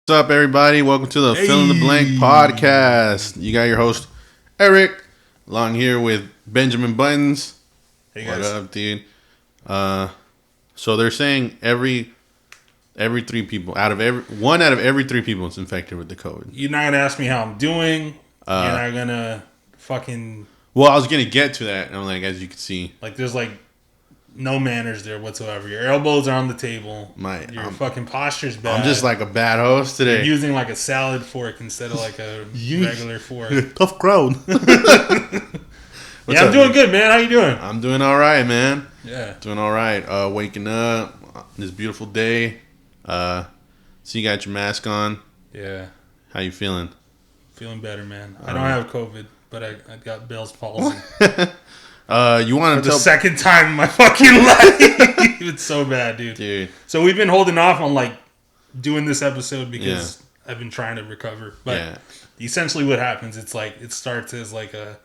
What's up, everybody? Welcome to the Fill in the Blank podcast. You got your host, Eric, along here with Benjamin Buttons. Hey guys. What up, dude? So they're saying every 3 people one out of every 3 people is infected with the COVID. You're not gonna ask me how I'm doing. You're not gonna fucking. Well, I was gonna get to that, and I'm like, as you can see, there's no manners there whatsoever. Your elbows are on the table. Your fucking posture's bad. I'm just like a bad host today. You're using like a salad fork instead of like a regular fork. Tough crowd. I'm doing good, man. How you doing? I'm doing all right, man. Yeah, doing all right. Waking up this beautiful day. So you got your mask on. Yeah. How you feeling? Feeling better, man. I don't have COVID, but I got Bell's palsy. You want to the second time in my fucking life. It's so bad, dude. So we've been holding off on doing this episode because I've been trying to recover. But essentially, what happens? It's it starts as a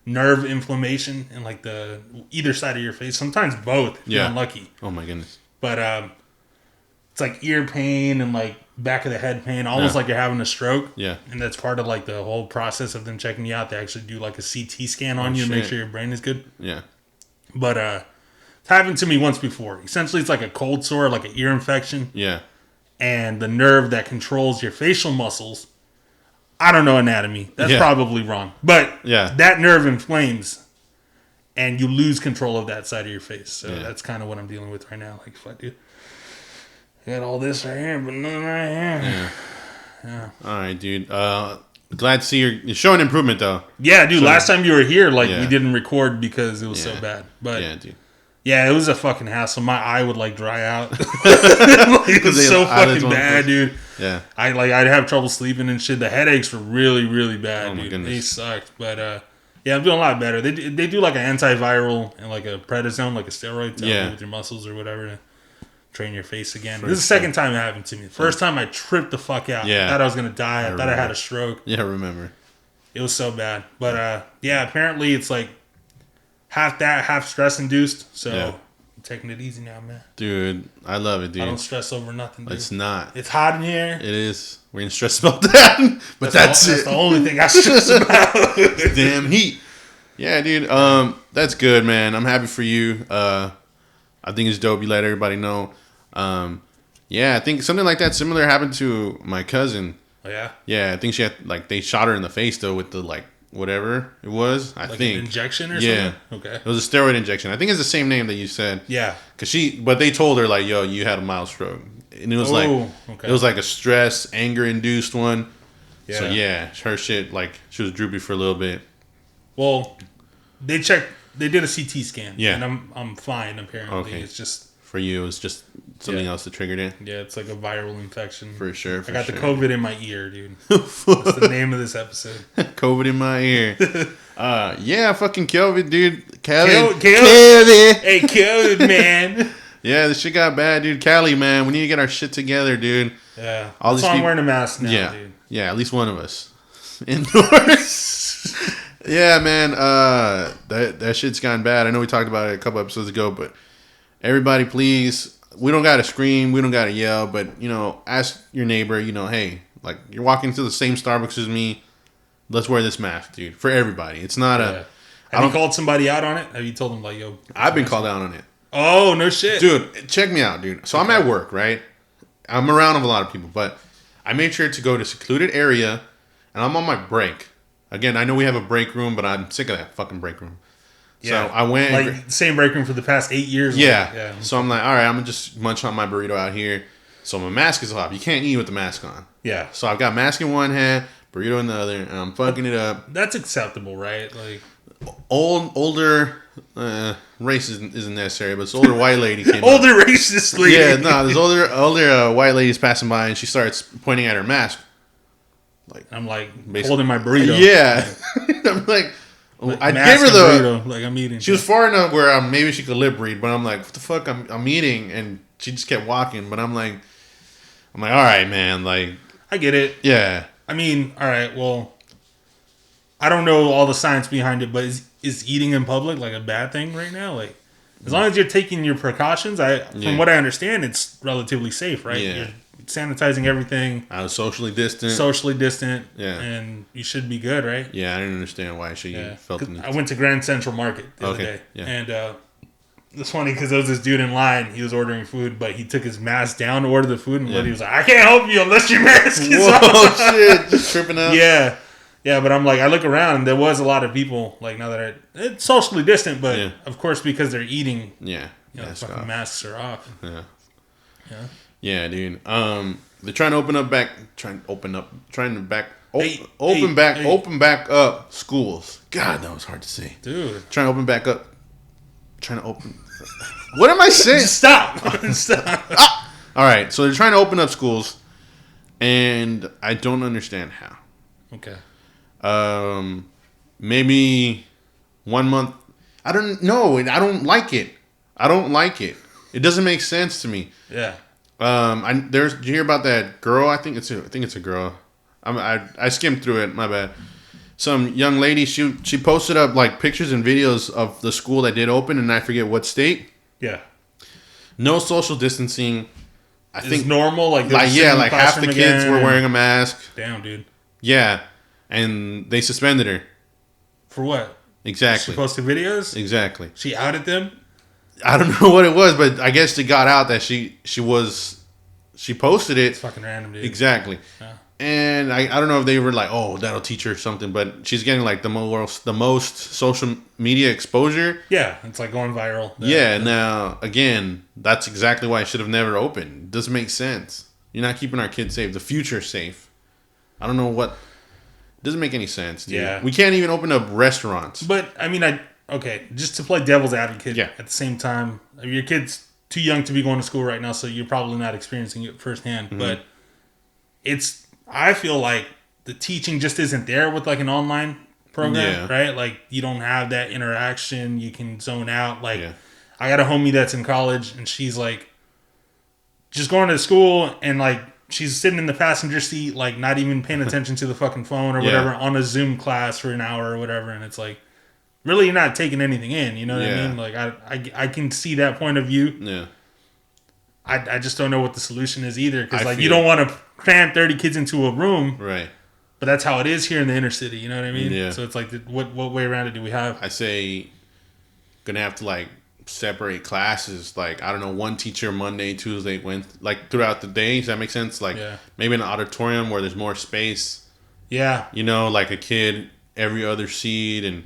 nerve inflammation in the either side of your face. Sometimes both. If you're unlucky. Oh my goodness. But it's ear pain and back of the head pain, almost like you're having a stroke. Yeah. And that's part of the whole process of them checking you out. They actually do a CT scan on you to make sure your brain is good. Yeah. But it's happened to me once before. Essentially, it's like a cold sore, like an ear infection. Yeah. And the nerve that controls your facial muscles, I don't know anatomy. That's probably wrong. But that nerve inflames and you lose control of that side of your face. So that's kind of what I'm dealing with right now. Fuck, dude. I got all this right here, but none right here. Yeah. All right, dude. Glad to see you're showing improvement, though. Yeah, dude. Last time you were here, we didn't record because it was so bad. But yeah, dude. Yeah, it was a fucking hassle. My eye would dry out. It was so fucking bad, dude. Yeah. I'd have trouble sleeping and shit. The headaches were really, really bad, oh, my dude. Goodness. They sucked. But I'm doing a lot better. They do an antiviral and a prednisone, a steroid to help with your muscles or whatever to train your face again. This is the second time it happened to me. The first time I tripped the fuck out. I thought I was gonna die. I thought I had a stroke. Yeah, I remember. It was so bad. But apparently it's half that, half stress induced. So I'm taking it easy now, man. Dude, I love it, dude. I don't stress over nothing, dude. It's not. It's hot in here. It is. We're gonna stress about that. But that's it. That's the only thing I stress about. Damn heat. Yeah, dude. That's good, man. I'm happy for you. I think it's dope you let everybody know. I think something like that similar happened to my cousin. Oh, yeah? Yeah, I think she had, they shot her in the face, though, with the, whatever it was. I think. An injection or something? Okay. It was a steroid injection. I think it's the same name that you said. Yeah. But they told her, yo, you had a mild stroke. And it was it was a stress, anger-induced one. Yeah. So, her shit, she was droopy for a little bit. Well, they did a CT scan. Yeah. And I'm fine, apparently. Okay. It's just... For you, it was just something else that triggered it? Yeah, it's a viral infection. For sure. I got the COVID in my ear, dude. That's the name of this episode. COVID in my ear. Fucking COVID, dude. Cali. Hey, COVID, man. Yeah, this shit got bad, dude. Cali, man. We need to get our shit together, dude. Yeah. That's why I'm wearing a mask now, dude. Yeah, at least one of us. Indoors. Yeah, man. That shit's gotten bad. I know we talked about it a couple episodes ago, but everybody, please, we don't got to scream, we don't got to yell, but, ask your neighbor, hey, you're walking to the same Starbucks as me, let's wear this mask, dude, for everybody. It's not a... Have you called somebody out on it? Have you told them, yo... I've been called out on it. Oh, no shit. Dude, check me out, dude. So I'm at work, right? I'm around a lot of people, but I made sure to go to a secluded area, and I'm on my break. Again, I know we have a break room, but I'm sick of that fucking break room. Yeah. So I went... same break room for the past 8 years. Yeah. So I'm all right, I'm going to just munch on my burrito out here. So my mask is off. You can't eat with the mask on. Yeah. So I've got mask in one hand, burrito in the other, and I'm fucking it up. That's acceptable, right? Older... race isn't necessary, but this older white lady came Older up. Racist lady. Yeah, no, this older white lady's passing by, and she starts pointing at her mask. I'm holding my burrito. Yeah. I'm I gave her the burrito, I'm eating. She was far enough where maybe she could lip read, but I'm what the fuck? I'm eating, and she just kept walking. But I'm all right, man. I get it. Yeah. I mean, all right. Well, I don't know all the science behind it, but is eating in public a bad thing right now? As long as you're taking your precautions, from what I understand, it's relatively safe, right? Yeah. sanitizing everything. I was socially distant. Yeah. And you should be good, right? Yeah, I didn't understand why she felt the need. I went to Grand Central Market the other day. Yeah. And it's funny because there was this dude in line. He was ordering food, but he took his mask down to order the food. And he was like, I can't help you unless your mask is on. Oh, shit. Just tripping out. Yeah. Yeah, but I'm like, I look around and there was a lot of people, like, now that it's socially distant, but of course, because they're eating, fucking masks are off. Yeah. Yeah. Yeah, dude. They're trying to open back up schools. God, that was hard to say. Dude. Trying to open. What am I saying? Stop. Stop. All right, so they're trying to open up schools, and I don't understand how. Okay. Maybe 1 month. I don't know. I don't like it. It doesn't make sense to me. Yeah. Did you hear about that girl? I think it's a girl. I skimmed through it. My bad. Some young lady. She posted up like pictures and videos of the school that did open, and I forget what state. Yeah. No social distancing. I think normal. Like half the kids were wearing a mask. Damn, dude. Yeah, and they suspended her. For what? Exactly. She posted videos. Exactly. She outed them. I don't know what it was, but I guess it got out that she posted it. It's fucking random, dude. Exactly. Yeah. And I don't know if they were like, oh, that'll teach her something, but she's getting like the most social media exposure. Yeah, it's like going viral. Now, again, that's exactly why it should have never opened. It doesn't make sense. You're not keeping our kids safe. The future's safe. I don't know what... It doesn't make any sense, dude. Yeah. We can't even open up restaurants. But, I mean, just to play devil's advocate at the same time, your kid's too young to be going to school right now, so you're probably not experiencing it firsthand. Mm-hmm. But I feel like the teaching just isn't there with like an online program, right? Like you don't have that interaction. You can zone out. Like I got a homie that's in college and she's like just going to school and like she's sitting in the passenger seat, like not even paying attention to the fucking phone or whatever on a Zoom class for an hour or whatever. And it's like, really, you're not taking anything in. You know what I mean? Like I can see that point of view. Yeah. I just don't know what the solution is either. Because like you don't want to cram 30 kids into a room. Right. But that's how it is here in the inner city. You know what I mean? Yeah. So it's like, what way around it do we have? I say gonna have to like separate classes. Like, I don't know, one teacher Monday, Tuesday, Wednesday, like throughout the day. Does that make sense? Like maybe in an auditorium where there's more space. Yeah. You know, like a kid every other seat and...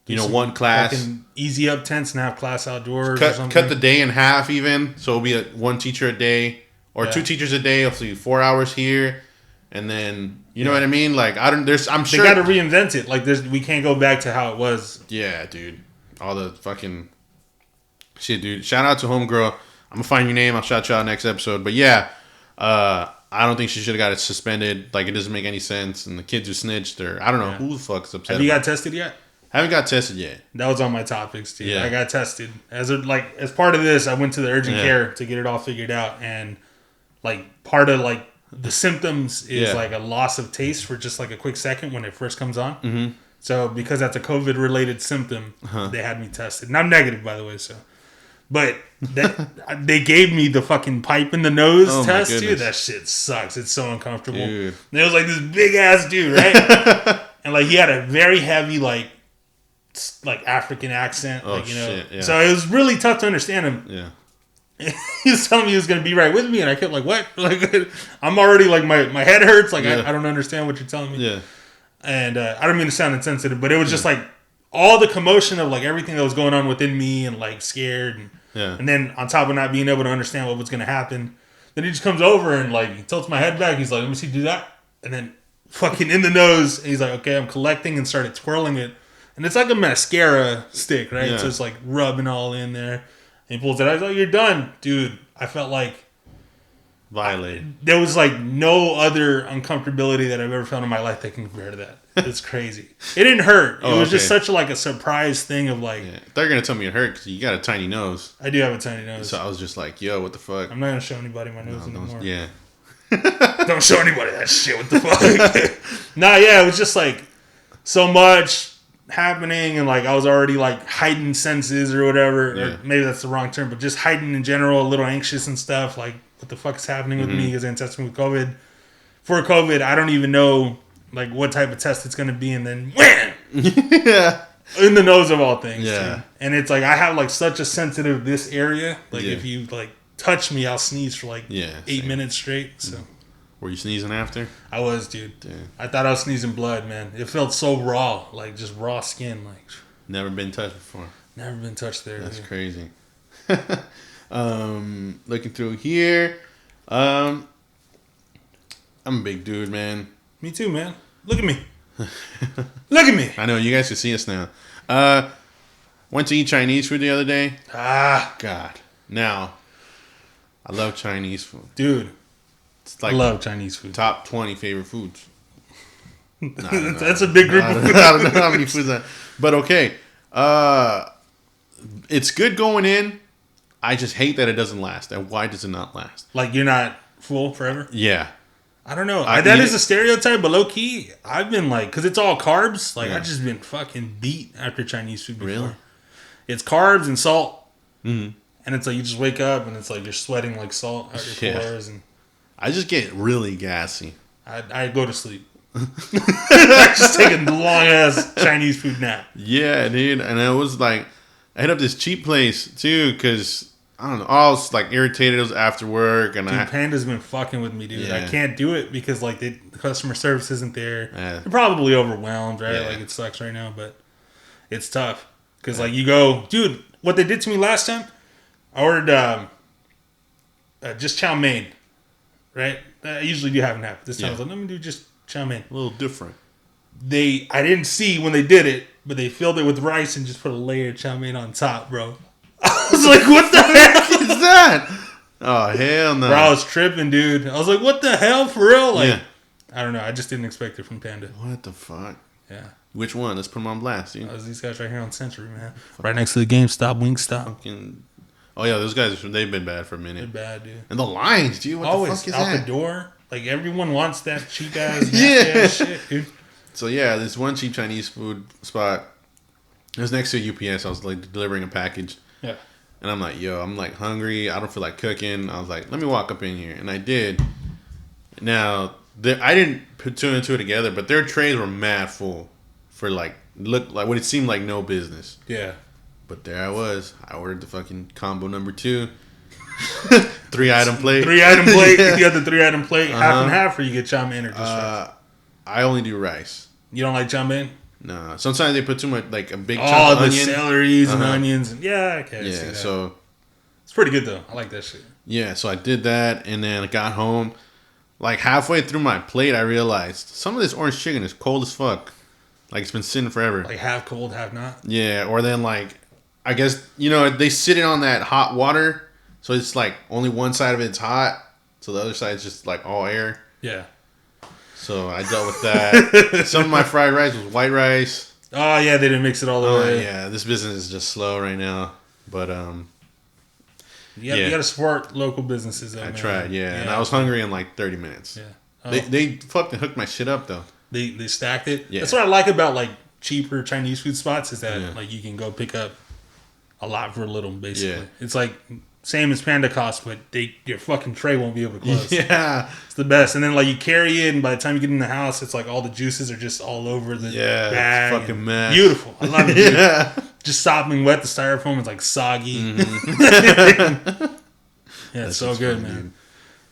You know, one class. Easy up tents and have class outdoors. Cut the day in half even. So it'll be one teacher a day or two teachers a day. It'll be 4 hours here. And then, you know what I mean? Like, I'm sure. They got to reinvent it. Like, we can't go back to how it was. Yeah, dude. All the fucking shit, dude. Shout out to Homegirl. I'm going to find your name. I'll shout you out next episode. But yeah, I don't think she should have got it suspended. Like, it doesn't make any sense. And the kids who snitched or I don't know who the fuck's upset. Have you got tested yet? Haven't got tested yet. That was on my topics too. Yeah. I got tested as part of this. I went to the urgent care to get it all figured out, and like part of like the symptoms is like a loss of taste for just like a quick second when it first comes on. Mm-hmm. So because that's a COVID related symptom, they had me tested, and I'm negative by the way. So, but they gave me the fucking pipe in the nose test too. That shit sucks. It's so uncomfortable. Dude. And it was like this big ass dude, right? And like he had a very heavy like African accent, shit, so it was really tough to understand him. Yeah. He was telling me he was going to be right with me, and I kept like, what? Like, I'm already like, my head hurts. Like, I don't understand what you're telling me. Yeah. And I don't mean to sound insensitive, but it was just like all the commotion of like everything that was going on within me and like scared. And then on top of not being able to understand what was going to happen, then he just comes over and like he tilts my head back. He's like, let me see you do that. And then fucking in the nose. And he's like, okay, I'm collecting, and started twirling it. And it's like a mascara stick, right? Yeah. So it's like rubbing all in there. And he pulls it out. He's like, you're done. Dude, I felt like... violated. There was like no other uncomfortability that I've ever felt in my life that can compare to that. It's crazy. It didn't hurt. It was just such like a surprise thing of like... Yeah. They're going to tell me it hurt because you got a tiny nose. I do have a tiny nose. So I was just like, yo, what the fuck? I'm not going to show anybody my nose anymore. Yeah. Don't show anybody that shit. What the fuck? It was just like so much happening, and like I was already like heightened senses or whatever, or maybe that's the wrong term, but just heightened in general, a little anxious and stuff. Like what the fuck's happening with me because I'm testing with COVID. For COVID, I don't even know like what type of test it's gonna be, and then wham! Yeah. In the nose of all things. Yeah. Too. And it's like I have like such a sensitive this area. Like if you like touch me, I'll sneeze for like 8 minutes straight. So. Were you sneezing after? I was, dude. Damn. I thought I was sneezing blood, man. It felt so raw, like just raw skin, like. Never been touched before. Never been touched there. That's crazy. Looking through here, I'm a big dude, man. Me too, man. Look at me. Look at me. I know you guys can see us now. Went to eat Chinese food the other day. God. Now, I love Chinese food, dude. It's like I love Chinese food. Top 20 favorite foods. That's a big group of foods. I don't know how many foods that. But okay. It's good going in. I just hate that it doesn't last. And why does it not last? Like you're not full forever? Yeah. I don't know. That is a stereotype, but low key, I've been like, because it's all carbs. Like I've just been fucking beat after Chinese food before. Really? It's carbs and salt. Mm-hmm. And it's like you just wake up and it's like you're sweating like salt out your pores. And I just get really gassy. I go to sleep. I just take a long ass Chinese food nap. Yeah, dude. And I was like, I hit up this cheap place too because I don't know. I was like irritated. It was after work, and dude, Panda's been fucking with me, dude. Yeah. I can't do it because like the customer service isn't there. Yeah. They're probably overwhelmed, right? Yeah. Like it sucks right now, but it's tough because like you go, dude. What they did to me last time, I ordered just chow mein, right? I usually do have an app. This time I was like, let me do just chow mein. A little different. I didn't see when they did it, but they filled it with rice and just put a layer of chow mein on top, bro. I was like, what the heck is that? Oh, hell no. Bro, I was tripping, dude. I was like, what the hell, for real? Like, I don't know. I just didn't expect it from Panda. What the fuck? Yeah. Which one? Let's put them on blast, dude. These guys right here on Century, man. Right next to the GameStop, Wingstop. Fucking... Oh, yeah, those guys, they've been bad for a minute. They're bad, dude. And the lines, dude. What the fuck is out that? The door. Like, everyone wants that cheap ass, nasty ass shit, dude. So, yeah, this one cheap Chinese food spot. It was next to a UPS. I was, like, delivering a package. Yeah. And I'm like, yo, I'm, like, hungry. I don't feel like cooking. I was like, let me walk up in here. And I did. Now, I didn't put two and two together, but their trays were mad full for, like, look like what it seemed like no business. Yeah. But there I was. I ordered the fucking combo number 2. 3-item plate. 3-item plate. You got the 3-item plate. Half and half, or you get chow mein or just rice? I only do rice. You don't like chow mein? No. Sometimes they put too much, like a big chunk of onion. Oh, the celeries and onions. Yeah, okay. Yeah, see that. So. It's pretty good, though. I like that shit. Yeah, so I did that, and then I got home. Like, halfway through my plate, I realized some of this orange chicken is cold as fuck. Like, it's been sitting forever. Like, half cold, half not? Yeah, or then, like, I guess, they sit it on that hot water, so it's, like, only one side of it's hot, so the other side's just, like, all air. Yeah. So I dealt with that. Some of my fried rice was white rice. Oh, yeah, they didn't mix it all the way. Yeah, this business is just slow right now. But, You got to support local businesses, though, I tried, and I was hungry in, like, 30 minutes. Yeah. Oh. They fucking hooked my shit up, though. They stacked it. Yeah. That's what I like about like cheaper Chinese food spots is that like you can go pick up a lot for a little. Basically, it's like same as Panda costs, but your fucking tray won't be able to close. Yeah, it's the best. And then like you carry it, and by the time you get in the house, it's like all the juices are just all over the bag. It's fucking mess. Beautiful. I love it. Dude. Just sopping wet. The styrofoam is like soggy. Mm-hmm. Yeah, it's so good, man. Dude.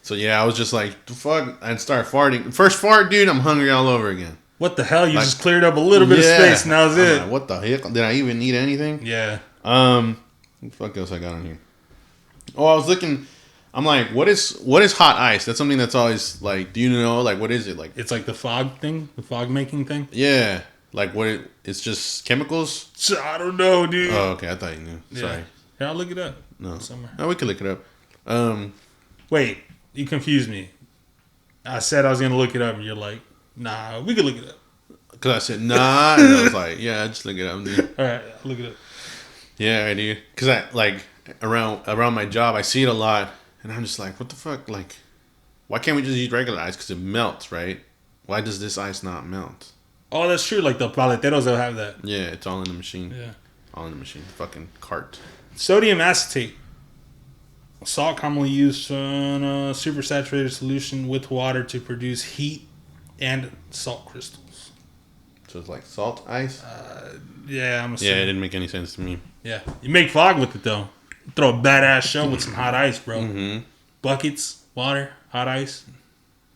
So, I was just like, fuck, I'd start farting. First fart, dude, I'm hungry all over again. What the hell? You just cleared up a little bit of space, and that was it. Like, what the heck? Did I even need anything? Yeah. What the fuck else I got on here? Oh, I was looking, I'm like, what is hot ice? That's something that's always, like, do you know, like, what is it? Like, it's like the fog thing? The fog making thing? Yeah. Like, it's just chemicals? I don't know, dude. Oh, okay, I thought you knew. Sorry. Here, I'll look it up. No. Somewhere. No, we could look it up. Wait. You confused me. I said I was going to look it up, and you're like, nah, we could look it up. Because I said, nah, and I was like, yeah, just look it up, dude. All right, I'll look it up. Yeah, I do. Because I, like, around my job, I see it a lot, and I'm just like, what the fuck? Like, why can't we just use regular ice? Because it melts, right? Why does this ice not melt? Oh, that's true. Like, the paleteros, they'll have that. Yeah, it's all in the machine. Yeah. All in the machine. Fucking cart. Sodium acetate. Salt commonly used in a supersaturated solution with water to produce heat and salt crystals. So it's like salt ice? Yeah, I'm assuming. Yeah, it didn't make any sense to me. Yeah. You make fog with it, though. Throw a badass show with some hot ice, bro. Mm-hmm. Buckets, water, hot ice,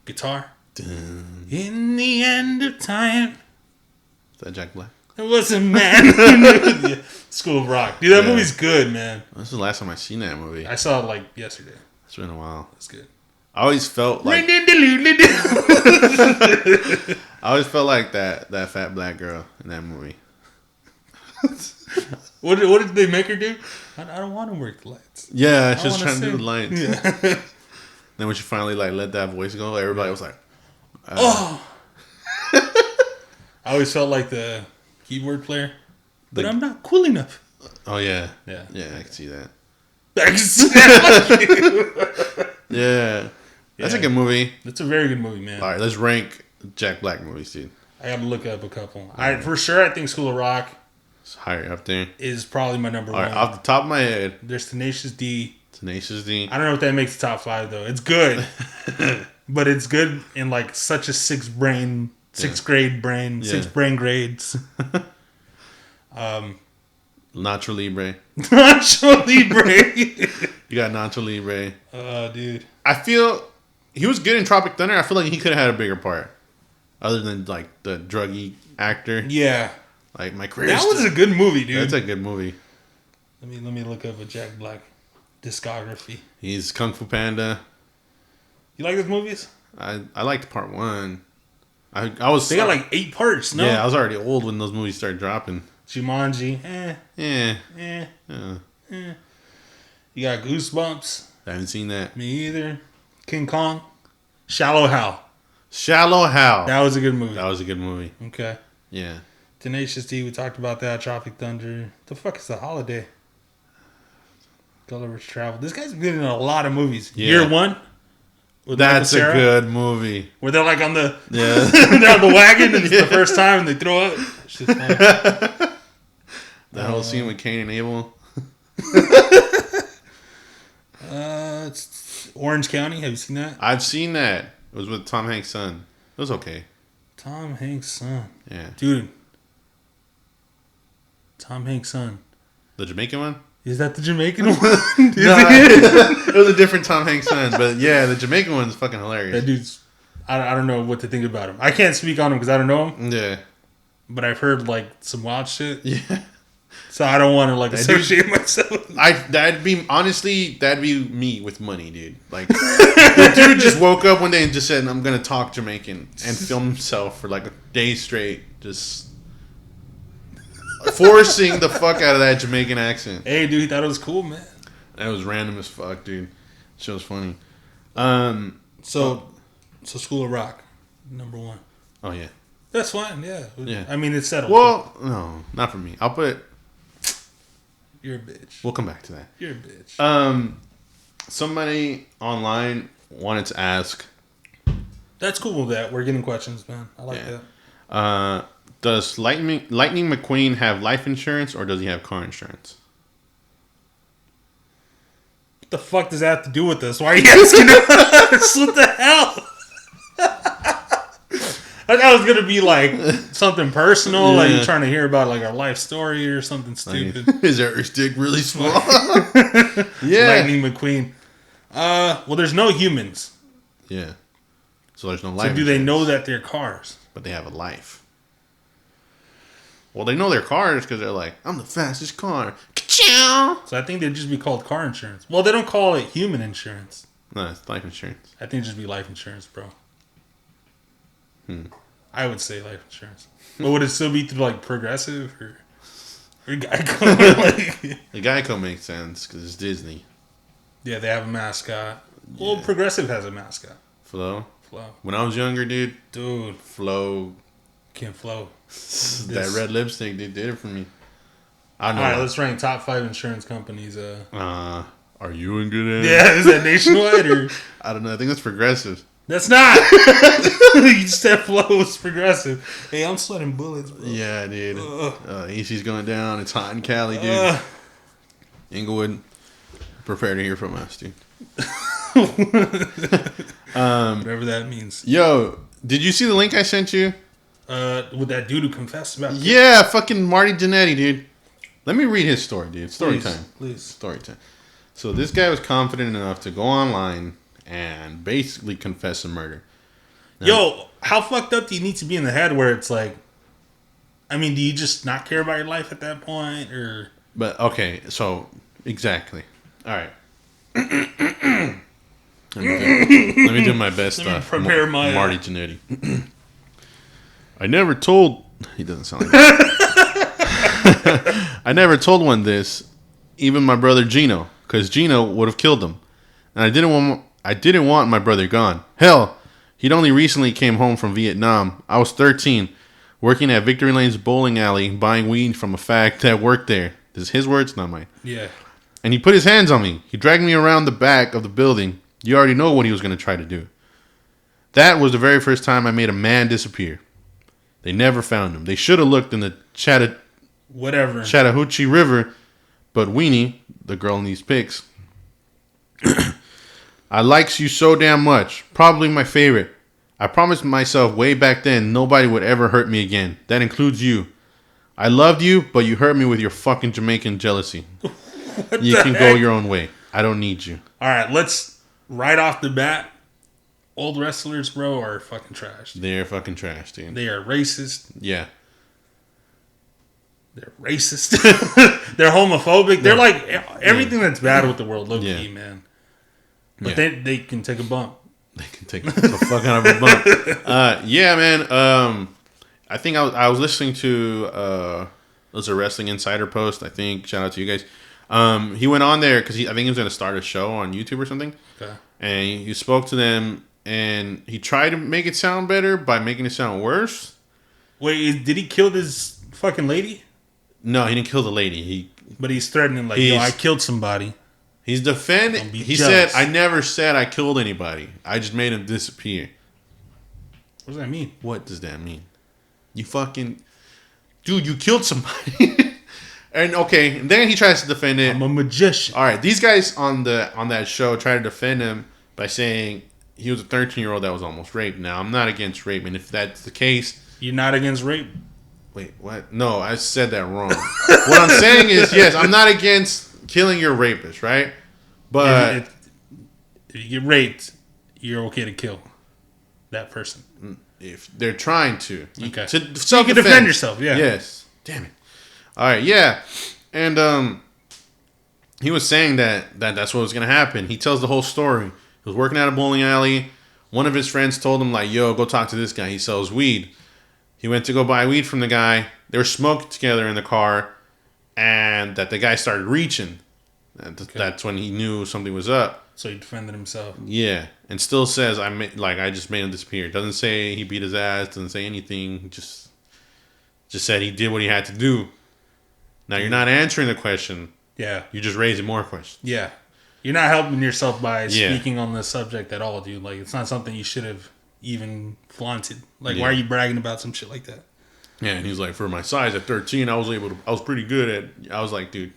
guitar. Dun. In the end of time. Is that Jack Black? There was a man who knew. School of Rock. Dude, that movie's good, man. This is the last time I seen that movie. I saw it like yesterday. It's been a while. It's good. I always felt like that fat black girl in that movie. What did they make her do? I don't want to work the lights. Yeah, she was trying to do the lights. Yeah. Then when she finally like let that voice go, everybody was like, "Oh!" I always felt like the keyboard player, but I'm not cool enough. Oh yeah, yeah, I can see that. Yeah, that's a good movie. That's a very good movie, man. All right, let's rank Jack Black movies, dude. I got to look up a couple. I think School of Rock. It's higher up there. Is probably my number one. All right, off the top of my head, there's Tenacious D. I don't know if that makes the top 5 though. It's good, but it's good in like such a sixth grade brain, 6 brain grades. Nacho Libre. Nacho Libre. You got Nacho Libre. Oh, dude. I feel he was good in Tropic Thunder. I feel like he could have had a bigger part, other than like the druggy actor. Yeah. Like my career. That was a good movie, dude. That's a good movie. Let me look up a Jack Black discography. He's Kung Fu Panda. You like those movies? I liked part 1. I was. They got like 8 parts. No. Yeah, I was already old when those movies started dropping. Jumanji. Yeah. You got Goosebumps. I haven't seen that. Me either. King Kong. Shallow Hal. That was a good movie. Okay. Yeah. Tenacious D, we talked about that. Tropic Thunder. The fuck is The Holiday? Gulliver's Travel. This guy's been in a lot of movies. Yeah. Year One. That's a good movie. Where they're like on the they're on the wagon and it's the first time and they throw up. It's just funny. That whole scene with Cain and Abel. It's Orange County. Have you seen that? I've seen that. It was with Tom Hanks' son. It was okay. Tom Hanks' son. Yeah. Dude. Tom Hanks' son. The Jamaican one? Is that the Jamaican one? It was a different Tom Hanks son. But yeah, the Jamaican one's fucking hilarious. That dude's... I don't know what to think about him. I can't speak on him because I don't know him. Yeah. But I've heard like some wild shit. Yeah. So I don't want to like associate myself. That'd be me with money, dude. Like the dude just woke up one day and just said, "I'm gonna talk Jamaican," and film himself for like a day straight, just forcing the fuck out of that Jamaican accent. Hey, dude, he thought it was cool, man. That was random as fuck, dude. Show's funny. So School of Rock, number 1. Oh yeah, that's fine. Yeah. Yeah. I mean, it's settled. Well, no, not for me. I'll put. You're a bitch. We'll come back to that. You're a bitch. Somebody online wanted to ask. That's cool with that. We're getting questions, man. I like that. Does Lightning McQueen have life insurance or does he have car insurance? What the fuck does that have to do with this? Why are you asking us? What the hell? I thought it was gonna be like something personal, like you're trying to hear about like our life story or something stupid. Like, is Eric's dick really small? Yeah, Lightning McQueen. Well, there's no humans. Yeah, so there's no life. So do they know that they're cars? But they have a life. Well, they know they're cars because they're like, I'm the fastest car. Ka-chow! So I think they'd just be called car insurance. Well, they don't call it human insurance. No, it's life insurance. I think it'd just be life insurance, bro. I would say life insurance. But would it still be through like Progressive or Geico? Like, the Geico makes sense because it's Disney. Yeah, they have a mascot. Well, Progressive has a mascot. Flo. When I was younger, dude. Flo. Can't flow. That red lipstick, dude, did it for me. I know. All right, let's rank top 5 insurance companies. Are you in good hands? Yeah, is that nationwide or? I don't know. I think that's Progressive. That's not. You just said Flo was Progressive. Hey, I'm sweating bullets, bro. Yeah, dude. AC's going down. It's hot in Cali, dude. Inglewood. Prepare to hear from us, dude. Whatever that means. Yo, did you see the link I sent you? With that dude who confessed about this? Yeah, fucking Marty Jannetty, dude. Let me read his story, dude. Story time. Please. Story time. So this guy was confident enough to go online and basically confess a murder. Now, yo, how fucked up do you need to be in the head where it's like, I mean, do you just not care about your life at that point, or? But okay, so exactly. All right. Let me do my best stuff. Prepare my Marty Jannetty. I never told. He doesn't sound like that. I never told one this, even my brother Gino, because Gino would have killed him, and I didn't want my brother gone. Hell, he'd only recently came home from Vietnam. I was 13, working at Victory Lane's bowling alley, buying weed from a fag that worked there. This is his words, not mine. Yeah. And he put his hands on me. He dragged me around the back of the building. You already know what he was going to try to do. That was the very first time I made a man disappear. They never found him. They should have looked in the Chattahoochee River, but Weenie, the girl in these pics, I likes you so damn much. Probably my favorite. I promised myself way back then nobody would ever hurt me again. That includes you. I loved you, but you hurt me with your fucking Jamaican jealousy. You can go your own way. I don't need you. All right, let's right off the bat. Old wrestlers, bro, are fucking trash. They're fucking trash, dude. They are racist. Yeah. They're racist. They're homophobic. They're like everything that's bad with the world, low key, man. But they can take a bump. They can take the fuck out of a bump. Yeah, man. I think I was listening to it was a Wrestling Insider post. I think shout out to you guys. He went on there because I think he was going to start a show on YouTube or something. Okay. And he spoke to them, and he tried to make it sound better by making it sound worse. Wait, did he kill this fucking lady? No, he didn't kill the lady. But he's threatening like, yo, I killed somebody. He's defending. He said, I never said I killed anybody. I just made him disappear. What does that mean? What does that mean? You fucking... Dude, you killed somebody. And okay, and then he tries to defend it. I'm a magician. All right, these guys on that show try to defend him by saying he was a 13-year-old that was almost raped. Now, I'm not against rape, and if that's the case... You're not against rape? Wait, what? No, I said that wrong. What I'm saying is, yes, I'm not against killing your rapist, right? But... If you get raped, you're okay to kill that person. If they're trying to. Okay. So you can defend yourself, yeah. Yes. Damn it. All right, yeah. And he was saying that's what was going to happen. He tells the whole story. He was working at a bowling alley. One of his friends told him, like, yo, go talk to this guy. He sells weed. He went to go buy weed from the guy. They were smoking together in the car. And that the guy started reaching. That's when he knew something was up. So he defended himself. Yeah. And still says, I just made him disappear. Doesn't say he beat his ass. Doesn't say anything. Just said he did what he had to do. Now, you're not answering the question. Yeah. You're just raising more questions. Yeah. You're not helping yourself by speaking on the subject at all, dude. Like, it's not something you should have even flaunted. Like, why are you bragging about some shit like that? Yeah, and he's like, for my size at 13, I was pretty good at... I was like, dude.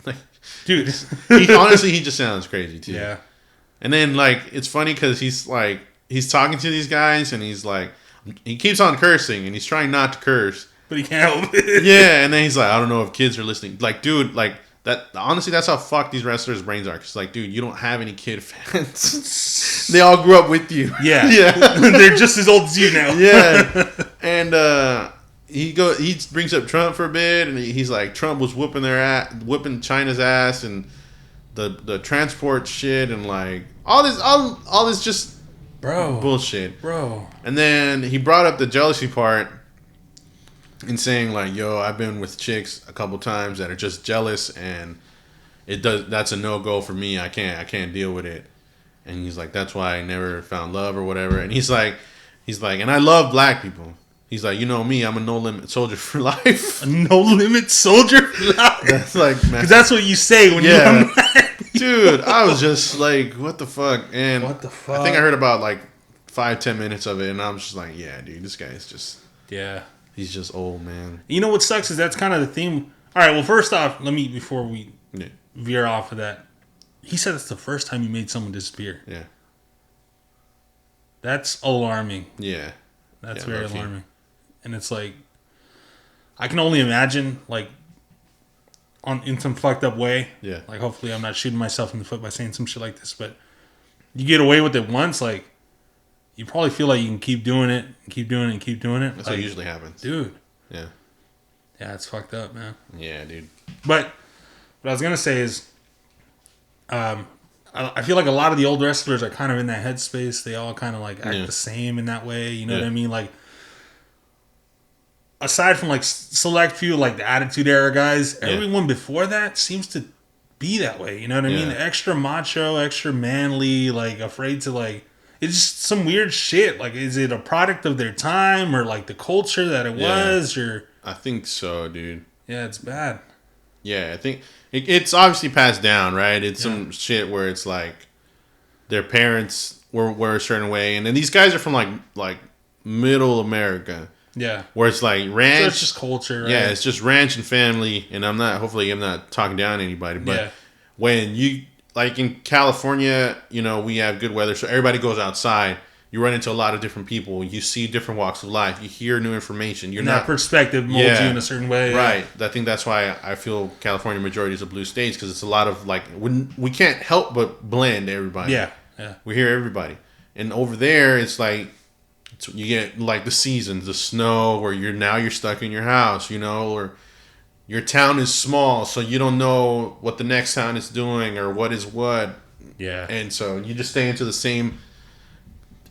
Honestly, he just sounds crazy, too. Yeah. And then, like, it's funny because he's talking to these guys, and he's like... He keeps on cursing, and he's trying not to curse. But he can't help it. Yeah, and then he's like, I don't know if kids are listening. Like, dude, like, that. Honestly, that's how fucked these wrestlers' brains are. Because, like, dude, you don't have any kid fans. They all grew up with you. Yeah. Yeah. They're just as old as you now. Yeah. And he brings up Trump for a bit, and he's like, Trump was whooping China's ass, and the transport shit, and, like, all this just bullshit. Bro. And then he brought up the jealousy part. And saying like, yo, I've been with chicks a couple times that are just jealous, and that's a no-go for me. I can't deal with it. And he's like, that's why I never found love or whatever. And he's like, and I love black people. He's like, you know me, I'm a no-limit soldier for life. A no-limit soldier for life? That's like... Because that's what you say when you're black. Dude, I was just like, what the fuck? And what the fuck? I think I heard about like 5-10 minutes of it, and I'm just like, yeah, dude, this guy is just... Yeah. He's just old, man. You know what sucks is that's kind of the theme. All right, well, first off, before we veer off of that, He said it's the first time he made someone disappear. Yeah. That's alarming. Yeah. That's very alarming. And it's like, I can only imagine, like, in some fucked up way. Yeah. Like, hopefully I'm not shooting myself in the foot by saying some shit like this, but you get away with it once, like, you probably feel like you can keep doing it, and keep doing it, and keep doing it. That's like, what usually happens. Dude. Yeah. Yeah, it's fucked up, man. Yeah, dude. But what I was going to say is, I feel like a lot of the old wrestlers are kind of in that headspace. They all kind of like act the same in that way. You know what I mean? Like, aside from like select few like the Attitude Era guys, everyone before that seems to be that way. You know what I mean? Extra macho, extra manly, like afraid to like. It's just some weird shit. Like, is it a product of their time or like the culture that it was? Or I think so, dude. Yeah, it's bad. Yeah, I think it's obviously passed down, right? It's some shit where it's like their parents were a certain way, and then these guys are from like middle America. Yeah, where it's like ranch. So it's just culture, right? Yeah, it's just ranch and family, and hopefully I'm not talking down anybody, but when you like in California, you know, we have good weather, so everybody goes outside. You run into a lot of different people. You see different walks of life. You hear new information. You're not perspective molds you in a certain way, right? I think that's why I feel California majority is a blue states, because it's a lot of like we can't help but blend everybody. Yeah. We hear everybody, and over there it's like you get like the seasons, the snow, where you're stuck in your house, you know, or your town is small, so you don't know what the next town is doing or what is what. Yeah, and so you just stay into the same.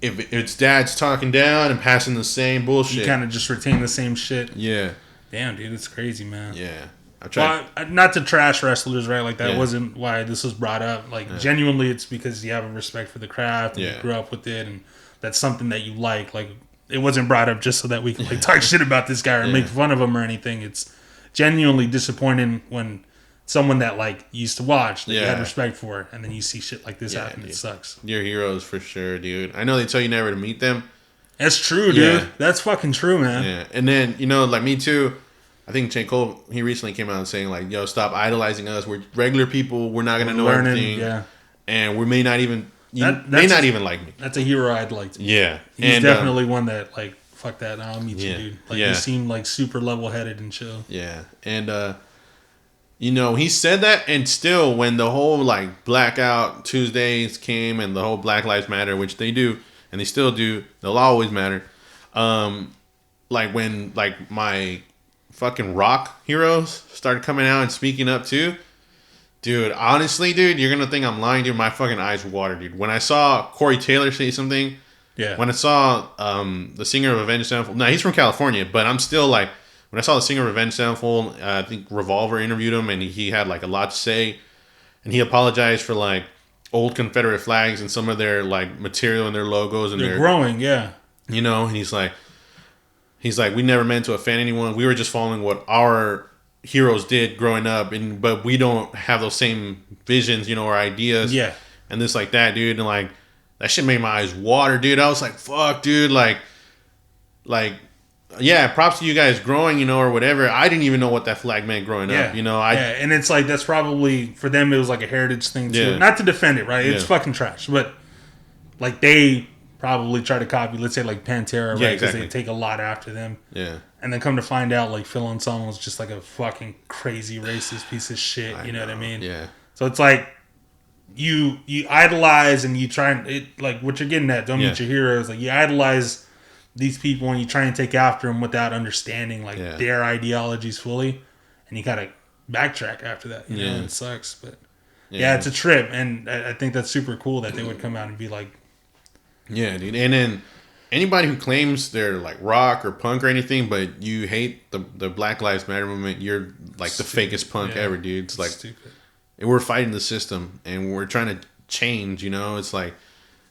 If it's dad's talking down and passing the same bullshit, you kind of just retain the same shit. Yeah. Damn, dude, it's crazy, man. Yeah. Well, not to trash wrestlers, right? Like, that wasn't why this was brought up. Like, genuinely, it's because you have a respect for the craft and you grew up with it, and that's something that you like. Like, it wasn't brought up just so that we can like talk shit about this guy or make fun of him or anything. It's genuinely disappointing when someone that like you used to watch that you had respect for, and then you see shit like this happen. Dude. It sucks. You're heroes for sure, dude. I know they tell you never to meet them. That's true, dude. That's fucking true, man. Yeah, and then you know, like me too. I think J. Cole, he recently came out saying like, "Yo, stop idolizing us. We're regular people. We're not gonna know everything. And we may not even not even like me." That's a hero I'd like to meet. Yeah, he's definitely one that like, fuck that. I'll meet you, dude. Like, you seem like super level headed and chill. Yeah, and you know, he said that, and still, when the whole like Blackout Tuesdays came and the whole Black Lives Matter, which they do, and they still do, they'll always matter. Like when like my fucking rock heroes started coming out and speaking up too, dude. Honestly, dude, you're gonna think I'm lying, dude. My fucking eyes watered, dude. When I saw Corey Taylor say something, when I saw the singer of Avenged Sevenfold, now he's from California, but I'm still like. When I saw the singer of Avenged Sevenfold, I think Revolver interviewed him, and he had like a lot to say, and he apologized for like old Confederate flags and some of their like material and their logos, and they're growing, you know. And he's like, we never meant to offend anyone. We were just following what our heroes did growing up, but we don't have those same visions, you know, or ideas, and this like that, dude. And like that shit made my eyes water, dude. I was like, fuck, dude, like. Yeah, props to you guys growing, you know, or whatever. I didn't even know what that flag meant growing up, you know. And it's like, that's probably, for them, it was like a heritage thing, too. Yeah. Not to defend it, right? It's fucking trash. But, like, they probably try to copy, let's say, like, Pantera, right? Because they take a lot after them. Yeah. And then come to find out, like, Phil Anselmo was just, like, a fucking crazy racist piece of shit, you know what I mean? Yeah. So it's like, you idolize and you try and, like, what you're getting at, don't meet your heroes. Like, you idolize these people and you try and take after them without understanding like their ideologies fully, and you gotta backtrack after that, you know. It sucks, but it's a trip, and I think that's super cool that they would come out and be like, dude. And then anybody who claims they're like rock or punk or anything, but you hate the Black Lives Matter movement, you're like the fakest punk ever, dude. It's like stupid. We're fighting the system and we're trying to change, you know. It's like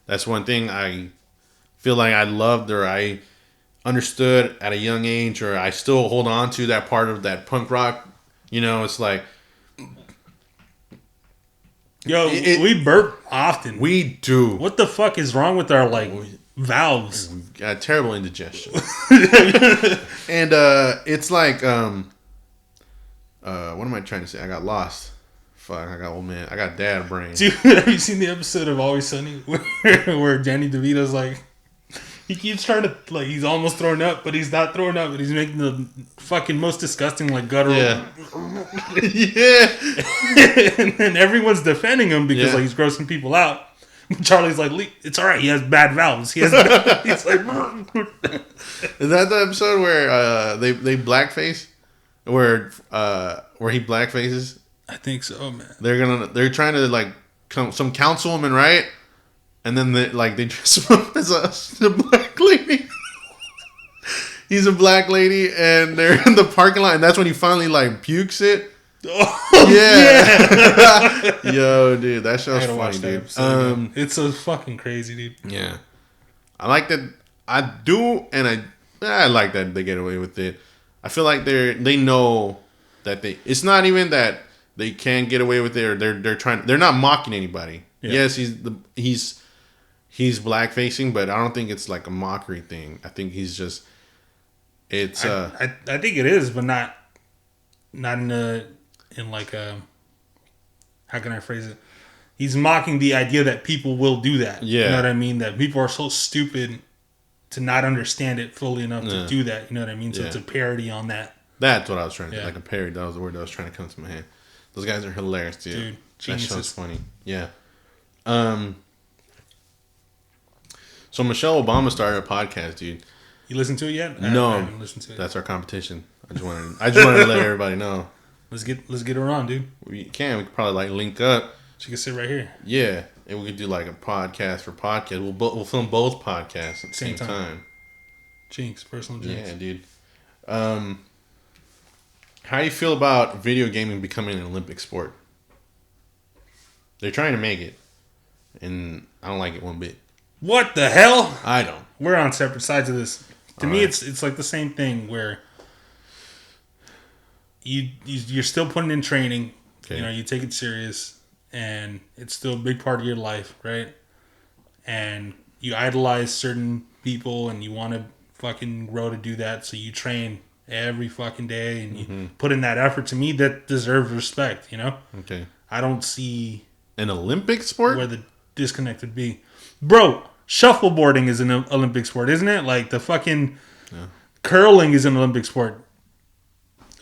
that's one thing I feel like I loved or I understood at a young age, or I still hold on to that part of that punk rock. You know, it's like, yo, we burp often. We do. What the fuck is wrong with our like valves? We've got terrible indigestion. And it's like, what am I trying to say? I got lost. Fuck, I got old man. I got dad brain. Dude, have you seen the episode of Always Sunny where Danny DeVito's like, he keeps trying to, like, he's almost throwing up, but he's not throwing up, but he's making the fucking most disgusting, like, guttural. Yeah. Yeah. And then everyone's defending him because, like, he's grossing people out. Charlie's like, it's all right. He has bad valves. He's like, is that the episode where they blackface, where he blackfaces? I think so, man. They're trying to like some councilwoman, right? And then they dress him up as a black lady. He's a black lady, and they're in the parking lot, and that's when he finally like pukes it. Oh yeah. Yo, dude, that show's funny, dude. It's so fucking crazy, dude. Yeah, I like that. I do, and I like that they get away with it. I feel like they know that it's not even that they can get away with it, or they're not mocking anybody. Yeah. Yes, he's blackfacing, but I don't think it's like a mockery thing. I think he's just I think it is, but not in like a, how can I phrase it? He's mocking the idea that people will do that. Yeah. You know what I mean? That people are so stupid to not understand it fully enough to do that. You know what I mean? So it's a parody on that. That's what I was trying to like a parody. That was the word that was trying to come to my head. Those guys are hilarious, dude. Dude, geniuses. That show's funny. Yeah. So Michelle Obama started a podcast, dude. You listened to it yet? No. I haven't listened to it. That's our competition. I just wanted to let everybody know. Let's get her on, dude. We could probably like link up. She could sit right here. Yeah, and we could do like a podcast for podcast. We'll film both podcasts at the same time. Jinx, personal jinx. Yeah, dude. How do you feel about video gaming becoming an Olympic sport? They're trying to make it, and I don't like it one bit. What the hell? I don't. We're on separate sides of this. To me, it's like the same thing where you're still putting in training. Okay. You know, you take it serious, and it's still a big part of your life, right? And you idolize certain people, and you want to fucking grow to do that, so you train every fucking day, and you put in that effort. To me, that deserves respect, you know? Okay. I don't see an Olympic sport where the disconnect would be. Bro, shuffleboarding is an Olympic sport, isn't it? Like the fucking curling is an Olympic sport.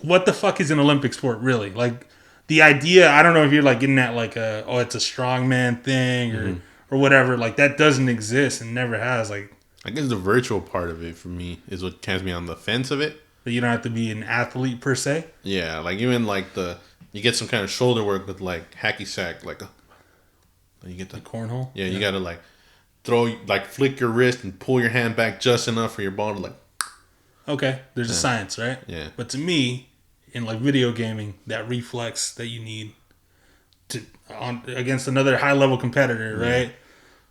What the fuck is an Olympic sport, really? Like the idea, I don't know if you're like getting at like it's a strongman thing or whatever. Like that doesn't exist and never has. Like I guess the virtual part of it for me is what has me on the fence of it. But you don't have to be an athlete per se. Yeah, like even like you get some kind of shoulder work with like hacky sack, you get the cornhole. Yeah, you gotta like flick your wrist and pull your hand back just enough for your ball to like. Okay, there's a science, right? Yeah. But to me, in like video gaming, that reflex that you need against another high level competitor, right?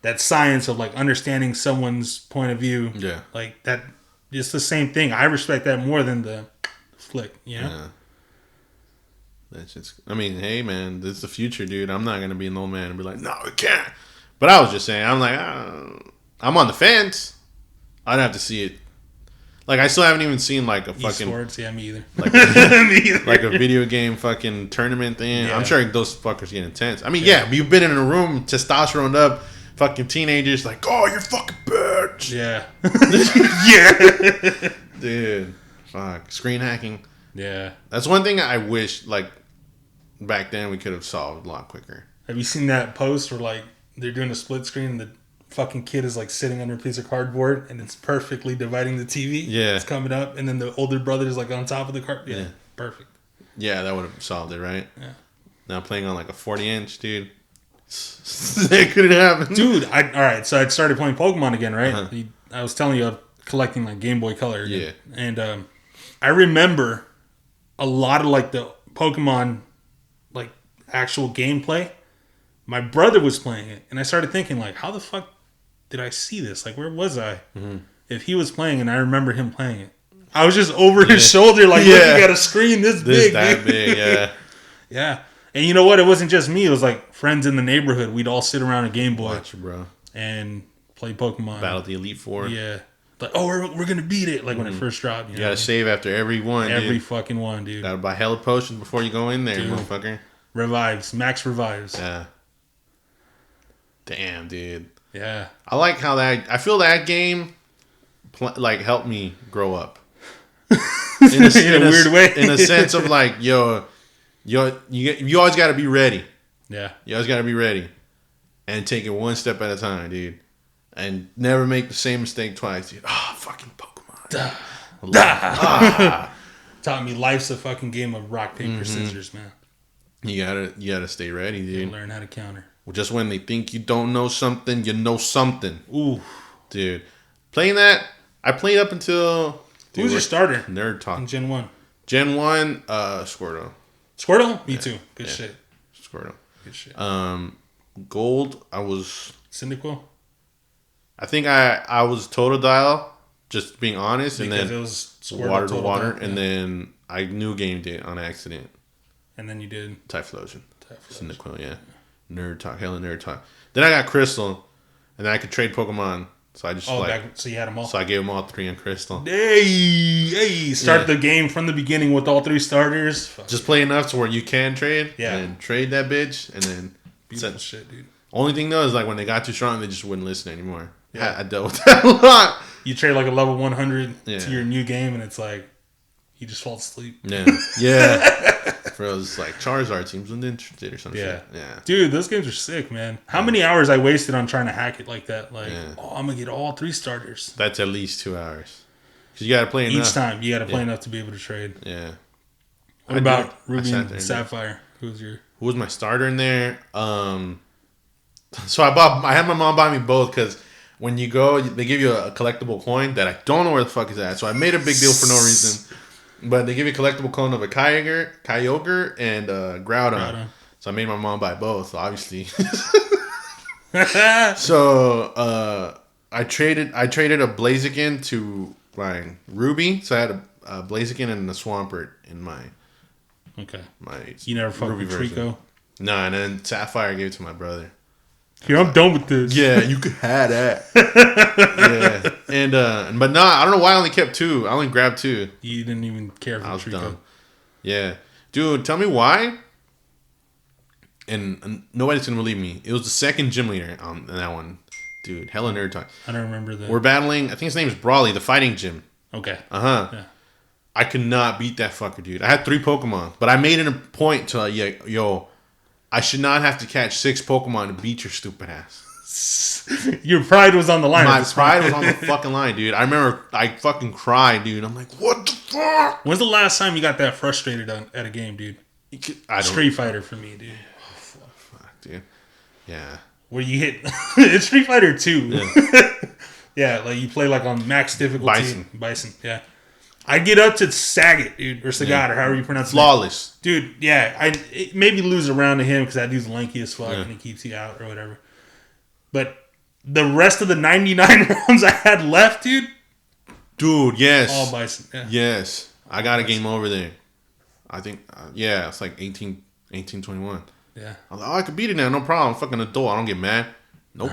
That science of like understanding someone's point of view, like that. It's the same thing. I respect that more than the flick, you know? Yeah. That's just, I mean, hey, man, this is the future, dude. I'm not going to be an old man and be like, no, we can't. But I was just saying, I'm like, I'm on the fence. I'd have to see it. Like, I still haven't even seen like a fucking... Esports, yeah, me either. Like, me either. Like a video game fucking tournament thing. Yeah. I'm sure those fuckers get intense. I mean, you've been in a room, testosterone up, fucking teenagers like, oh, you're fucking bitch. Yeah. Yeah. Dude. Fuck. Screen hacking. Yeah. That's one thing I wish, like, back then we could have solved a lot quicker. Have you seen that post where, like, they're doing a split screen and the fucking kid is, like, sitting under a piece of cardboard and it's perfectly dividing the TV? Yeah. It's coming up and then the older brother is, like, on top of the cardboard. Yeah. Perfect. Yeah, that would have solved it, right? Yeah. Now playing on, like, a 40-inch, dude. That couldn't happen. Dude, all right, so I started playing Pokemon again, right? Uh-huh. I was telling you I'm collecting, like, Game Boy Color again. Yeah. And I remember a lot of, like, the Pokemon, like, actual gameplay. My brother was playing it, and I started thinking, like, how the fuck did I see this? Like, where was I? Mm-hmm. If he was playing and I remember him playing it. I was just over his shoulder, like, look, you got a screen this big. That big, yeah. Yeah. And you know what? It wasn't just me. It was, like, friends in the neighborhood. We'd all sit around a Game Boy. Watch it, bro. And play Pokemon. Battle the Elite Four. Yeah. Like, oh, we're going to beat it, like, when it first dropped. You got to save after every one, Every fucking one, dude. Got to buy hella potions before you go in there, dude. Motherfucker. Revives. Max revives. Yeah. Damn, dude. Yeah. I like how I feel that game like helped me grow up. In a weird way. In a sense of like, you always got to be ready. Yeah. You always got to be ready. And take it one step at a time, dude. And never make the same mistake twice, dude. Oh, fucking Pokemon. Taught me life's a fucking game of rock, paper, scissors, man. You gotta stay ready, dude. Learn how to counter. Well, just when they think you don't know something, you know something. Ooh. Dude. Playing that, I played up until... Who's your starter? Nerd Talk. In Gen 1. Gen 1, Squirtle. Squirtle? Me too. Good shit. Squirtle. Good shit. Gold, I was... Cyndaquil? I think I was Totodile, just being honest. Because and then it was Squirtle, water to Totodile, water. yeah. And then I new gamed it on accident. And then you did... Typhlosion. Cyndaquil, yeah. Nerd Talk. Hella Nerd Talk. Then I got Crystal. And then I could trade Pokemon. So I just so you had them all. So I gave them all 3 on Crystal. Hey! Start the game from the beginning with all 3 starters. Just play enough to where you can trade. Yeah. And trade that bitch. And then... Beautiful shit, dude. Only thing though is like when they got too strong, they just wouldn't listen anymore. Yeah, I dealt with that a lot. You trade like a level 100 to your new game, and it's like he just falls asleep. Yeah. For those like Charizard teams, wasn't interested or some shit. Yeah. Dude, those games are sick, man. How many hours I wasted on trying to hack it like that? Like, I'm gonna get all 3 starters. That's at least 2 hours. Cause you gotta play enough. Each time, you gotta play enough to be able to trade. Yeah. What about Ruby and Sapphire? Who was my starter in there? So I had my mom buy me both because when you go, they give you a collectible coin that I don't know where the fuck is at. So I made a big deal for no reason. But they give you a collectible coin of a Kyogre and Groudon. So I made my mom buy both, obviously. So I traded a Blaziken to my Ruby. So I had a Blaziken and a Swampert in my you never fucked with Trico? No, and then Sapphire I gave it to my brother. Here, I'm done with this. Yeah, you could have that. Yeah, and but no, I don't know why I only kept 2. I only grabbed 2. You didn't even care for Trico. Dumb. Yeah, dude, tell me why. And nobody's gonna believe me. It was the second gym leader on that one, dude. Hella Nerd Talk. I don't remember that. We're battling. I think his name is Brawly, the fighting gym. Okay. Yeah. I could not beat that fucker, dude. I had 3 Pokemon, but I made it a point to yo. I should not have to catch 6 Pokemon to beat your stupid ass. Your pride was on the line. My pride was on the fucking line, dude. I remember I fucking cried, dude. I'm like, what the fuck? When's the last time you got that frustrated at a game, dude? Street Fighter for me, dude. Oh, fuck, dude. Yeah. Where you hit... It's Street Fighter 2. Yeah. Yeah, like you play like on max difficulty. Bison, yeah. I get up to Sagat, dude, or Sagat, or however you pronounce it. Flawless. Dude, yeah. It made me lose a round to him because that dude's lanky as fuck and he keeps you out or whatever. But the rest of the 99 rounds I had left, dude. Dude, yes. All Bison, yeah. Yes. I got a game over there. I think, it's like 18-21. Yeah. I was like, I could beat it now, no problem. I'm fucking adult. I don't get mad. Nope.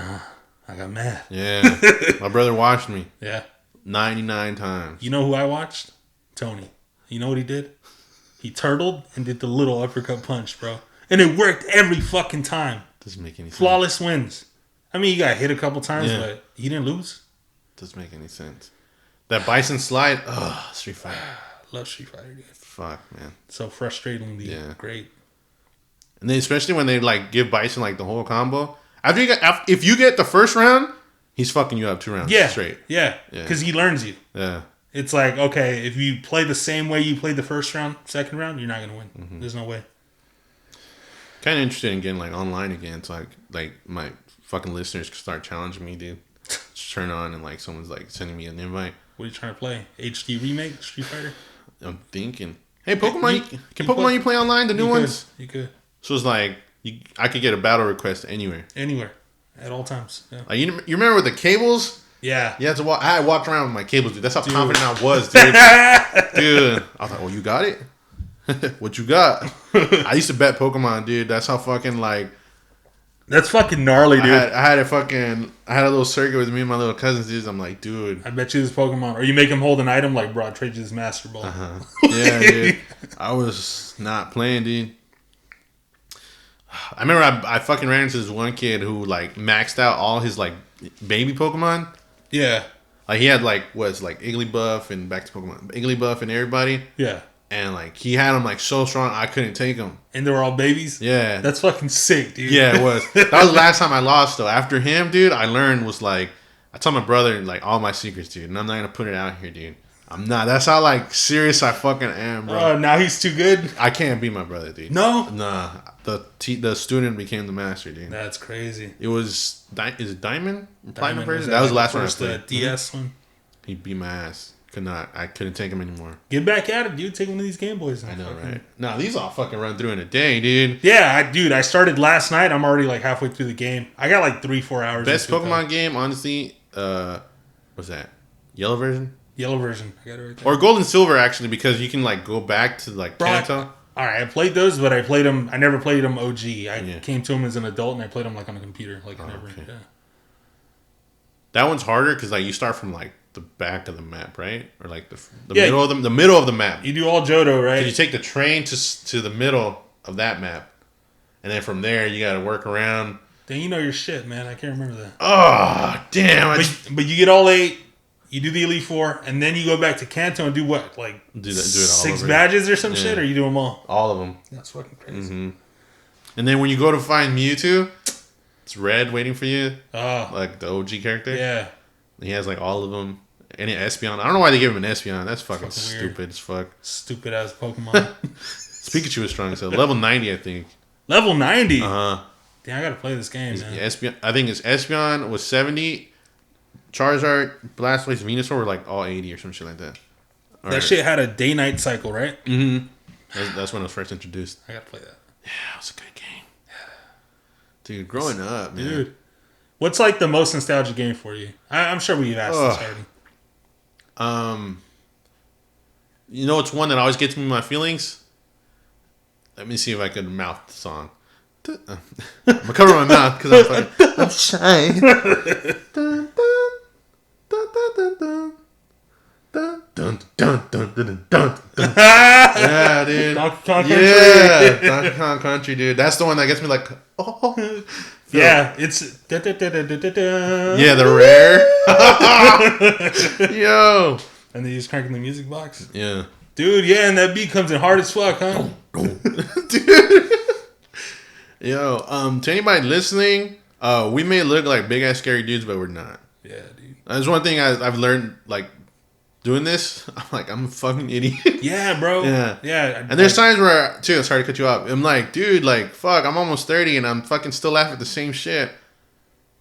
I got mad. Yeah. My brother watched me. Yeah. 99 times. You know who I watched? Tony. You know what he did? He turtled and did the little uppercut punch, bro. And it worked every fucking time. Doesn't make any sense. Flawless wins. I mean, he got hit a couple times, but he didn't lose. Doesn't make any sense. That Bison slide, Street Fighter. Love Street Fighter, dude. Fuck, man. So frustratingly great. And then especially when they like give Bison like the whole combo. If you get the first round, he's fucking you up 2 rounds straight. Yeah. Because he learns you. Yeah. It's like, okay, if you play the same way you played the first round, second round, you're not going to win. Mm-hmm. There's no way. Kind of interested in getting like online again. So like my fucking listeners can start challenging me, dude. Just turn on and like someone's like sending me an invite. What are you trying to play? HD remake Street Fighter? I'm thinking. Hey, Pokemon, can Pokemon you play online? The new ones? You could. So it's like I could get a battle request anywhere. Anywhere. At all times. Yeah. Like, you remember with the cables? Yeah. You had to walk. I had walked around with my cables, dude. That's how confident I was, dude. Dude. I was like, oh, you got it? What you got? I used to bet Pokemon, dude. That's how fucking like. That's fucking gnarly, dude. I had a little circuit with me and my little cousins, dude. I'm like, dude. I bet you this Pokemon. Or you make him hold an item like, bro, I trade you this Master Ball. Yeah, dude. I was not playing, dude. I remember I fucking ran into this one kid who like maxed out all his like baby Pokemon. Yeah. Like he had like Igglybuff and back to Pokemon Igglybuff and everybody. Yeah. And like he had them like so strong I couldn't take them. And they were all babies? Yeah. That's fucking sick, dude. Yeah, it was. That was the last time I lost though. After him, dude, I learned was like I told my brother like all my secrets, dude, and I'm not gonna put it out here, dude. I'm not. That's how like serious I fucking am, bro. Now he's too good. I can't be my brother, dude. No, nah. The student became the master, dude. That's crazy. It was is it Diamond? Platinum version? That Was the like last one I first, played. DS one. He beat my ass. I couldn't take him anymore. Get back at it, dude. Take one of these Game Boys. I know, right? No, these all fucking run through in a day, dude. Yeah, I started last night. I'm already like halfway through the game. I got like 3-4 hours. Best Pokemon game, honestly. What's that? Yellow version. Yellow version. I got it right there. Or Gold and Silver, actually, because you can like go back to like Kanto. All right, I played those, but I played them. I never played them OG. I came to them as an adult, and I played them like on a computer, like never. Okay. Yeah. That one's harder because like you start from like the back of the map, right? Or like the middle of the map. You do all Johto, right? You take the train to the middle of that map, and then from there you got to work around. Then you know your shit, man. I can't remember that. Oh damn! But you get all 8. You do the Elite Four, and then you go back to Kanto and do what? Like do it all 6 over. badges or some shit, or you do them all? All of them. That's fucking crazy. Mm-hmm. And then when you go to find Mewtwo, it's Red waiting for you. Oh, like the OG character. Yeah. He has like all of them. Any Espeon. I don't know why they gave him an Espeon. That's fucking stupid as fuck. Stupid ass Pokemon. Pikachu is strong, so level 90, I think. Level 90? Uh-huh. Damn, I gotta play this game, man. Espeon, I think it's Espeon was 70. Charizard, Blastoise, Venusaur were like all 80 or some shit like that. That shit had a day-night cycle, right? Mm-hmm. That's when it was first introduced. I gotta play that. Yeah, it was a good game. Dude, growing up, man. Dude. What's like the most nostalgic game for you? I'm sure we've asked this already. You know what's one that always gets me in my feelings? Let me see if I can mouth the song. I'm gonna cover my mouth because I'm shy. Dun, dun, dun, dun, dun, dun, dun, dun. Yeah, dude. Donkey Kong Country. Yeah, Donkey Kong Country, dude. That's the one that gets me like, oh. Yeah, it's yeah, the rare. Yo. And they just cranking the music box. Yeah. Dude, yeah, and that beat comes in hard as fuck, huh? Dude. Yo, to anybody listening, we may look like big ass scary dudes, but we're not. Yeah, dude. That's one thing I've learned, like, doing this. I'm a fucking idiot. Yeah, bro. Yeah. And there's times where, too, sorry to cut you off. I'm like, dude, like, fuck, I'm almost 30 and I'm fucking still laughing at the same shit.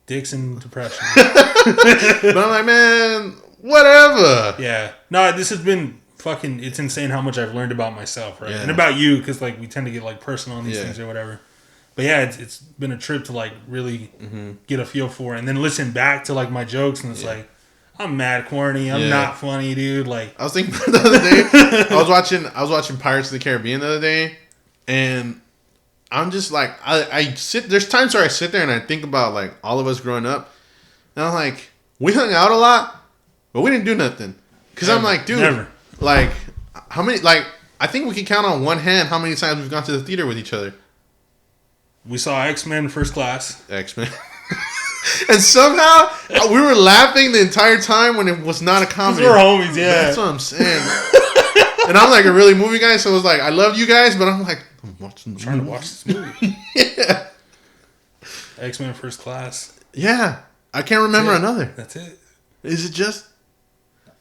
Dicks and depression. But I'm like, man, whatever. Yeah. No, this has been fucking, it's insane how much I've learned about myself, right? Yeah. And about you, because, like, we tend to get, like, personal on these things or whatever. But yeah, it's been a trip to, like, really get a feel for it. And then listen back to, like, my jokes, and it's like, I'm mad corny. I'm not funny, dude. Like, I was thinking the other day, I was watching Pirates of the Caribbean the other day, and I'm just like, I sit. There's times where I sit there and I think about like all of us growing up, and I'm like, we hung out a lot, but we didn't do nothing. Cause I'm like, dude, like, how many? Like, I think we can count on one hand how many times we've gone to the theater with each other. We saw X-Men First Class. X-Men. And somehow we were laughing the entire time when it was not a comedy. We're homies, yeah. That's what I'm saying. And I'm like a really movie guy, so it was like I love you guys, but I'm like I'm trying to watch this movie. Yeah. X-Men First Class. Yeah, I can't remember another. That's it. Is it just?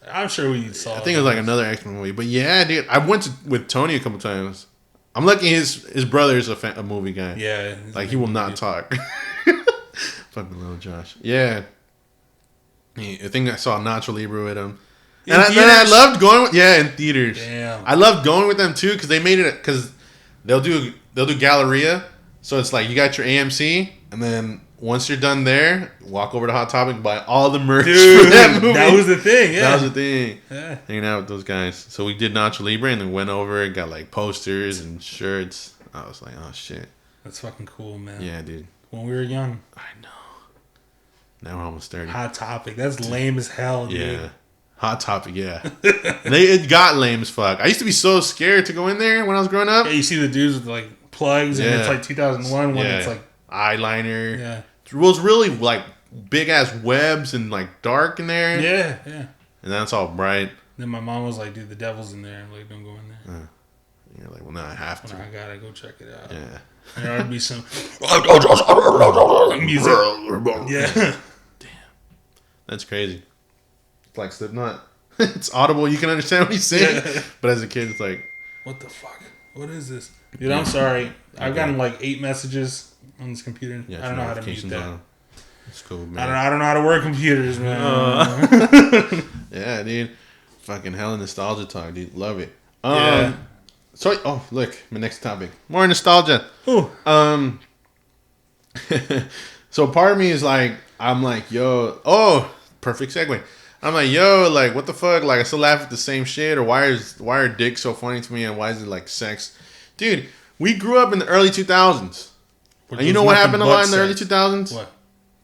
I'm sure we saw. I think it was like another X-Men movie, but yeah, dude, I went with Tony a couple times. I'm lucky his brother is a movie guy. Yeah, like he will not talk. Fucking little Josh. Yeah. I think I saw Nacho Libre with him. And I loved going with, in theaters. Damn. I loved going with them too because they made it, because they'll do Galleria. So it's like you got your AMC, and then once you're done there, walk over to Hot Topic and buy all the merch for that movie. That was the thing, yeah. That was the thing. Yeah. Hanging out with those guys. So we did Nacho Libre and then went over and got like posters and shirts. I was like, oh shit. That's fucking cool, man. Yeah, dude. When we were young. I know. Now we're almost 30. Hot Topic. That's lame as hell, dude. Yeah. Hot Topic, yeah. It got lame as fuck. I used to be so scared to go in there when I was growing up. Yeah, you see the dudes with like plugs, and it's like 2001 when it's like eyeliner. Yeah, it was really like big ass webs and like dark in there. Yeah. And that's all bright. Then my mom was like, "Dude, the devil's in there. Like, don't go in there." And you're like, "Well, now I have to. I gotta go check it out." Yeah. And there'd be some music. Yeah. Damn. That's crazy. It's like Slipknot. It's audible. You can understand what he's saying. Yeah. But as a kid, it's like, what the fuck? What is this? Dude, I'm sorry. I've gotten like 8 messages on this computer. Yeah, I don't know how to mute that. It's cool, man. I don't know how to work computers, man. Yeah, dude. Fucking hella nostalgia talk, dude. Love it. Yeah. So, look, my next topic. More nostalgia. Ooh. So part of me is like, I'm like, yo, perfect segue. I'm like, yo, like, what the fuck? Like, I still laugh at the same shit, or why are dicks so funny to me, and why is it like sex? Dude, we grew up in the early 2000s. And you know what happened a lot in the early 2000s? What?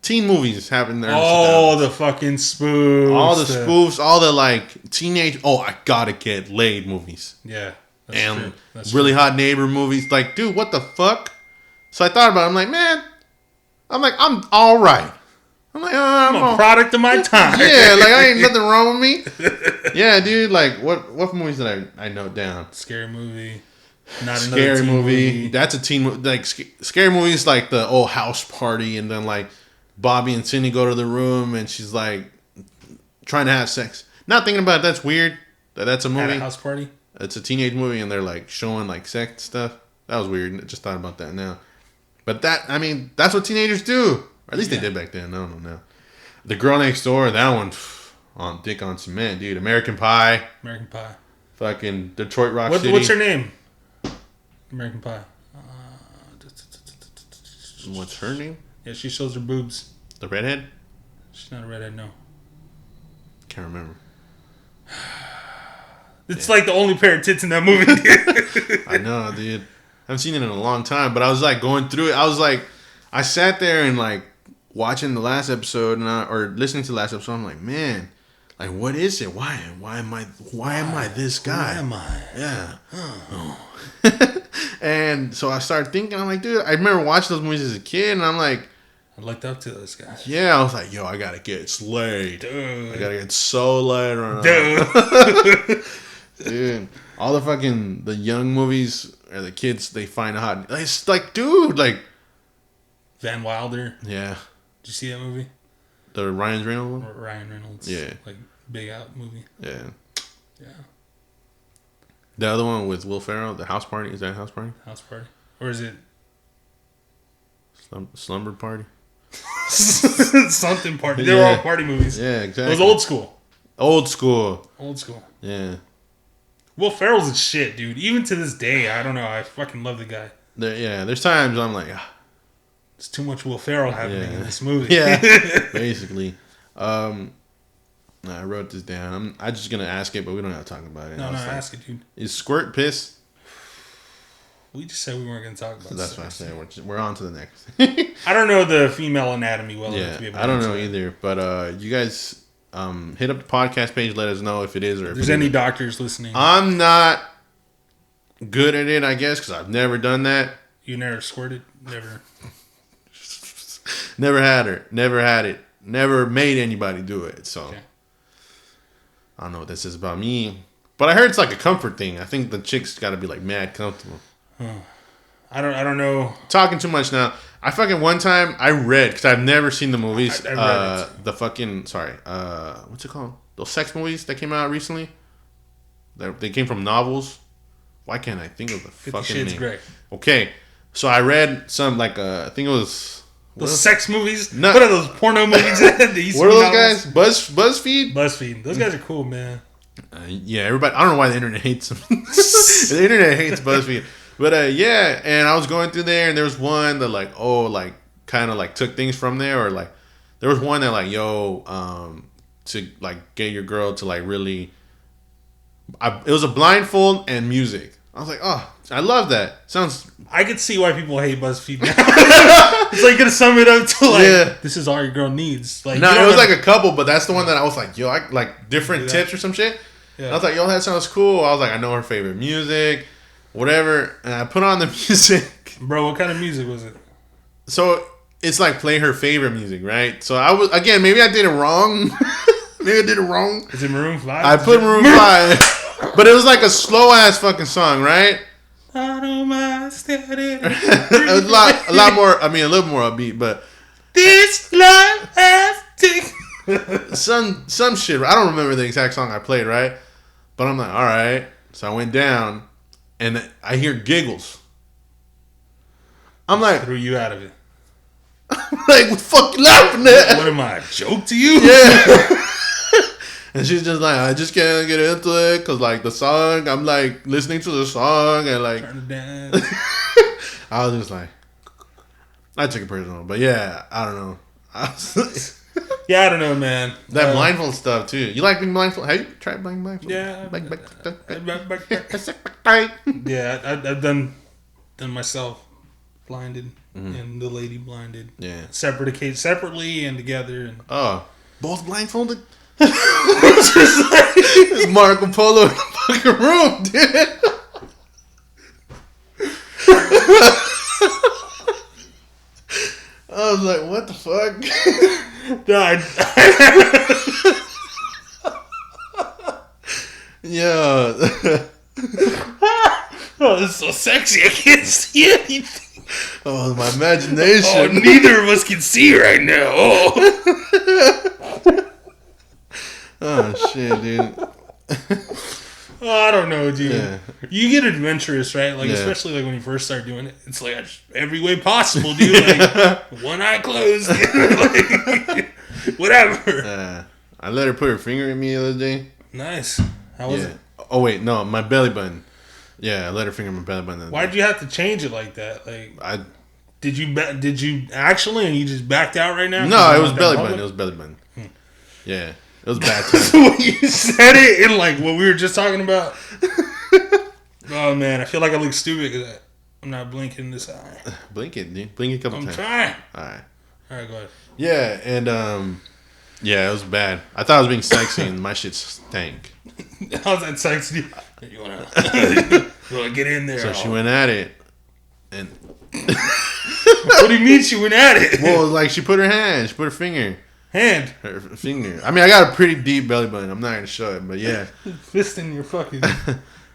Teen movies happened in the early 2000s. Oh, the fucking spoofs. All the spoofs, all the like teenage, I gotta get laid movies. Yeah. That's really true. Hot neighbor movies. Like, dude, what the fuck? So I thought about it. I'm like, man, I'm all right. I'm like, I'm a product of my time. Yeah, like, I ain't nothing wrong with me. Yeah, dude, like, what movies did I note down? Scary movie. Scary movie. That's a teen movie. Like, scary movies, like the old house party, and then, like, Bobby and Cindy go to the room, and she's, like, trying to have sex. Not thinking about it, that's weird. That's a movie. At a house party? It's a teenage movie, and they're, like, showing, like, sex stuff. That was weird. I just thought about that now. But that's what teenagers do. Or at least they did back then. I don't know now. The Girl Next Door, that one, on dick on cement, dude. American Pie. Fucking Detroit Rock City. What's her name? American Pie. What's her name? Yeah, she shows her boobs. The redhead? She's not a redhead, no. Can't remember. It's like the only pair of tits in that movie. I know, dude. I haven't seen it in a long time, but I was like going through it. I was like, I sat there and like watching the last episode or listening to the last episode. I'm like, man, like, what is it? Why am I this guy? Who am I? Yeah. Oh. And so I started thinking, I'm like, dude, I remember watching those movies as a kid, and I'm like, I looked up to those guys. Yeah, I was like, yo, I gotta get slayed. Dude. I gotta get so laid right now. Dude, all the young movies or the kids, they find hot. It's like, dude, like Van Wilder. Yeah. Did you see that movie? The Ryan Reynolds one? Ryan Reynolds. Yeah. Like, big out movie. Yeah. Yeah. The other one with Will Ferrell, The House Party. Is that House Party? House Party. Or is it Slumber Party? Something party. They were all party movies. Yeah, exactly. It was old school. Old school. Yeah. Will Ferrell's a shit, dude. Even to this day, I don't know. I fucking love the guy. There's times I'm like, there's too much Will Ferrell happening in this movie. Yeah, basically. I wrote this down. I'm just gonna ask it, but we don't have to talk about it. No, ask it, dude. Is squirt piss? We just said we weren't gonna talk about. So that's what I said. We're on to the next. I don't know the female anatomy well enough to be able to I don't know either. But you guys hit up the podcast page. Let us know if it is or if there's any doctors listening. I'm not good at it, I guess, because I've never done that. You never squirted? Never. Never had it. Never made anybody do it. So I don't know what this is about me. But I heard it's like a comfort thing. I think the chick's got to be like mad comfortable. I don't know. Talking too much now. I fucking one time I read, because I've never seen the movies. I read it. The fucking what's it called? Those sex movies that came out recently. They came from novels. Why can't I think of the 50 fucking Shades name? Grey. Okay, so I read some I think it was. Those sex movies? No. What are those porno movies? What are those guys? BuzzFeed? BuzzFeed. Those guys are cool, man. Yeah, everybody. I don't know why the internet hates them. The internet hates BuzzFeed. But and I was going through there, and there was one that kind of took things from there, or there was one that to get your girl to really. It was a blindfold and music. I was like, oh, I love that. Sounds. I could see why people hate BuzzFeed now. It's like gonna sum it up to this is all your girl needs. Like, no, it was a couple, but that's the one that I was like, yo, I like different tips or some shit. Yeah. I was like, yo, that sounds cool. I was like, I know her favorite music, whatever, and I put on the music. Bro, what kind of music was it? So it's like play her favorite music, right? So I was again, maybe I did it wrong. Maybe I did it wrong. Is it Maroon 5? I put Maroon 5, but it was like a slow ass fucking song, right? I don't mind standing. It was a lot more. I mean, a little more upbeat, but this life has taken some shit. I don't remember the exact song I played, right? But I'm like, all right. So I went down, and I hear giggles. I'm like, threw you out of it. Like, what the fuck you laughing at? What am I, a joke to you? Yeah. And she's just like, I just can't get into it because, like, the song, I'm, like, listening to the song and, like, Turn it down. I was just like, I took it personal. But, yeah, I don't know. Yeah, I don't know, man. That blindfold stuff, too. You like being blindfold? Have you tried being blindfold? Yeah. Yeah, I've done myself blinded and the lady blinded. Yeah. Separately and together. And oh. Both blindfolded? Marco Polo in the fucking room, dude. I was like, what the fuck? Yeah. Oh, this is so sexy. I can't see anything. Oh, my imagination. Oh, neither of us can see right now. Oh shit, dude. Oh, I don't know, dude. Yeah. You get adventurous, right? Like, especially like when you first start doing it. It's like every way possible, dude. Like, one eye closed. Like, whatever. I let her put her finger in me the other day. Nice. How was it? Oh wait, no, my belly button. Yeah, I let her finger in my belly button. Why'd you have to change it like that? Like, did you actually, and you just backed out right now? No, it was belly button. It was belly button. Yeah. It was bad time. So when you said it in like what we were just talking about. Oh man, I feel like I look stupid because I'm not blinking this eye. Blink it, dude. Blink it a couple times. I'm trying. Alright, go ahead. Yeah, and yeah, it was bad. I thought I was being sexy and my shit stank. How's that sexy? You wanna get in there? So she went at it, and what do you mean she went at it? Well, like she put her finger. Her finger. I mean, I got a pretty deep belly button. I'm not gonna show it, but yeah. Fist in your fucking.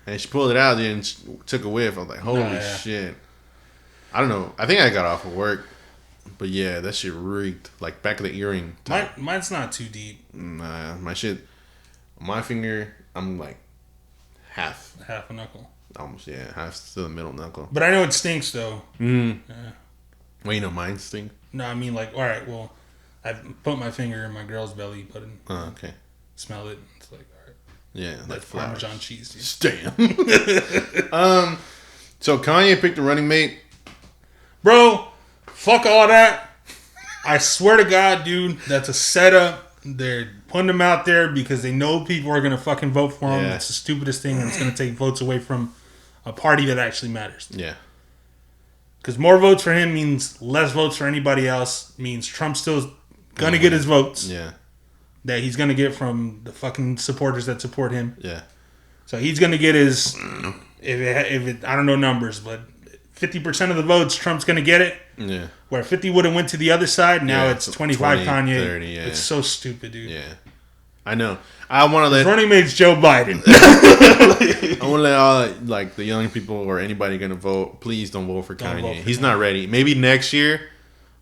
And she pulled it out there and took a whiff. I was like, holy shit. I don't know. I think I got off of work, but yeah, that shit reeked. Like back of the earring. Mine's not too deep. Nah, my finger. I'm like half a knuckle. Almost, yeah, half to the middle knuckle. But I know it stinks though. Yeah. Well, you know mine stink. No, I mean like, all right, well. I put my finger in my girl's belly, okay. Smell it. It's like, all right. Yeah, like Parmesan cheese. Damn. So Kanye picked a running mate. Bro, fuck all that. I swear to God, dude, that's a setup. They're putting him out there because they know people are gonna fucking vote for him. It's the stupidest thing, and it's gonna take votes away from a party that actually matters. Yeah. Because more votes for him means less votes for anybody else. Means Trump's still gonna get his votes. Yeah. That he's gonna get from the fucking supporters that support him. Yeah. So he's gonna get his if it I don't know numbers, but 50% of the votes Trump's gonna get it. Yeah. Where 50 would have went to the other side, now it's 25 Kanye. 30, yeah. It's so stupid, dude. Yeah. I know. I want to let running mate's Joe Biden. I want to let all like the young people or anybody gonna vote. Please don't vote for Kanye. He's not ready. Maybe next year,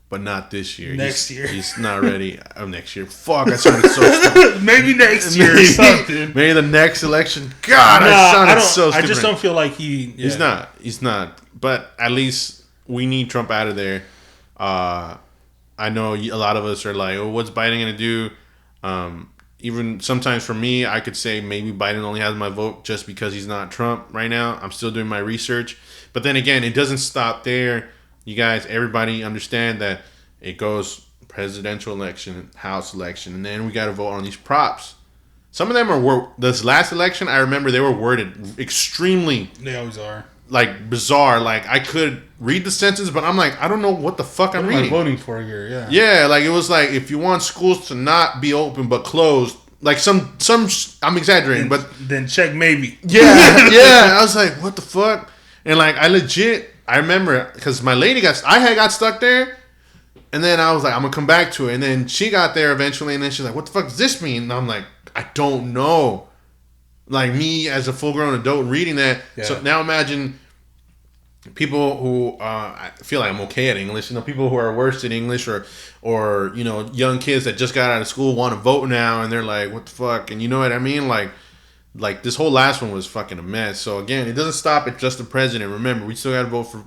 but not this year. Next year, he's not ready. Next year. Fuck, I sounded so stupid. Maybe next year or something. Maybe the next election. God, I sounded so stupid. I just don't feel like He's not. He's not. But at least we need Trump out of there. I know a lot of us are like, oh, what's Biden gonna do? Even sometimes for me, I could say maybe Biden only has my vote just because he's not Trump right now. I'm still doing my research. But then again, it doesn't stop there. You guys, everybody understand that it goes presidential election, House election, and then we got to vote on these props. Some of them are, this last election, I remember they were worded extremely. They always are. Like, bizarre. Like, I could read the sentence, but I'm like, I don't know what the fuck I'm reading. Voting for here, yeah. Yeah, like, it was like, if you want schools to not be open but closed, like some I'm exaggerating, but... Then check maybe. Yeah, yeah. I was like, what the fuck? And, like, I legit I remember because my lady I got stuck there, and then I was like, I'm gonna come back to it, and then she got there eventually, and then she's like, what the fuck does this mean? And I'm like, I don't know. Like me as a full grown adult reading that. Yeah. So now imagine people who I feel like I'm okay at English. People who are worse at English, or young kids that just got out of school want to vote now, and they're like, what the fuck? And you know what I mean? Like this whole last one was fucking a mess. So again, it doesn't stop at just the president. Remember, we still got to vote for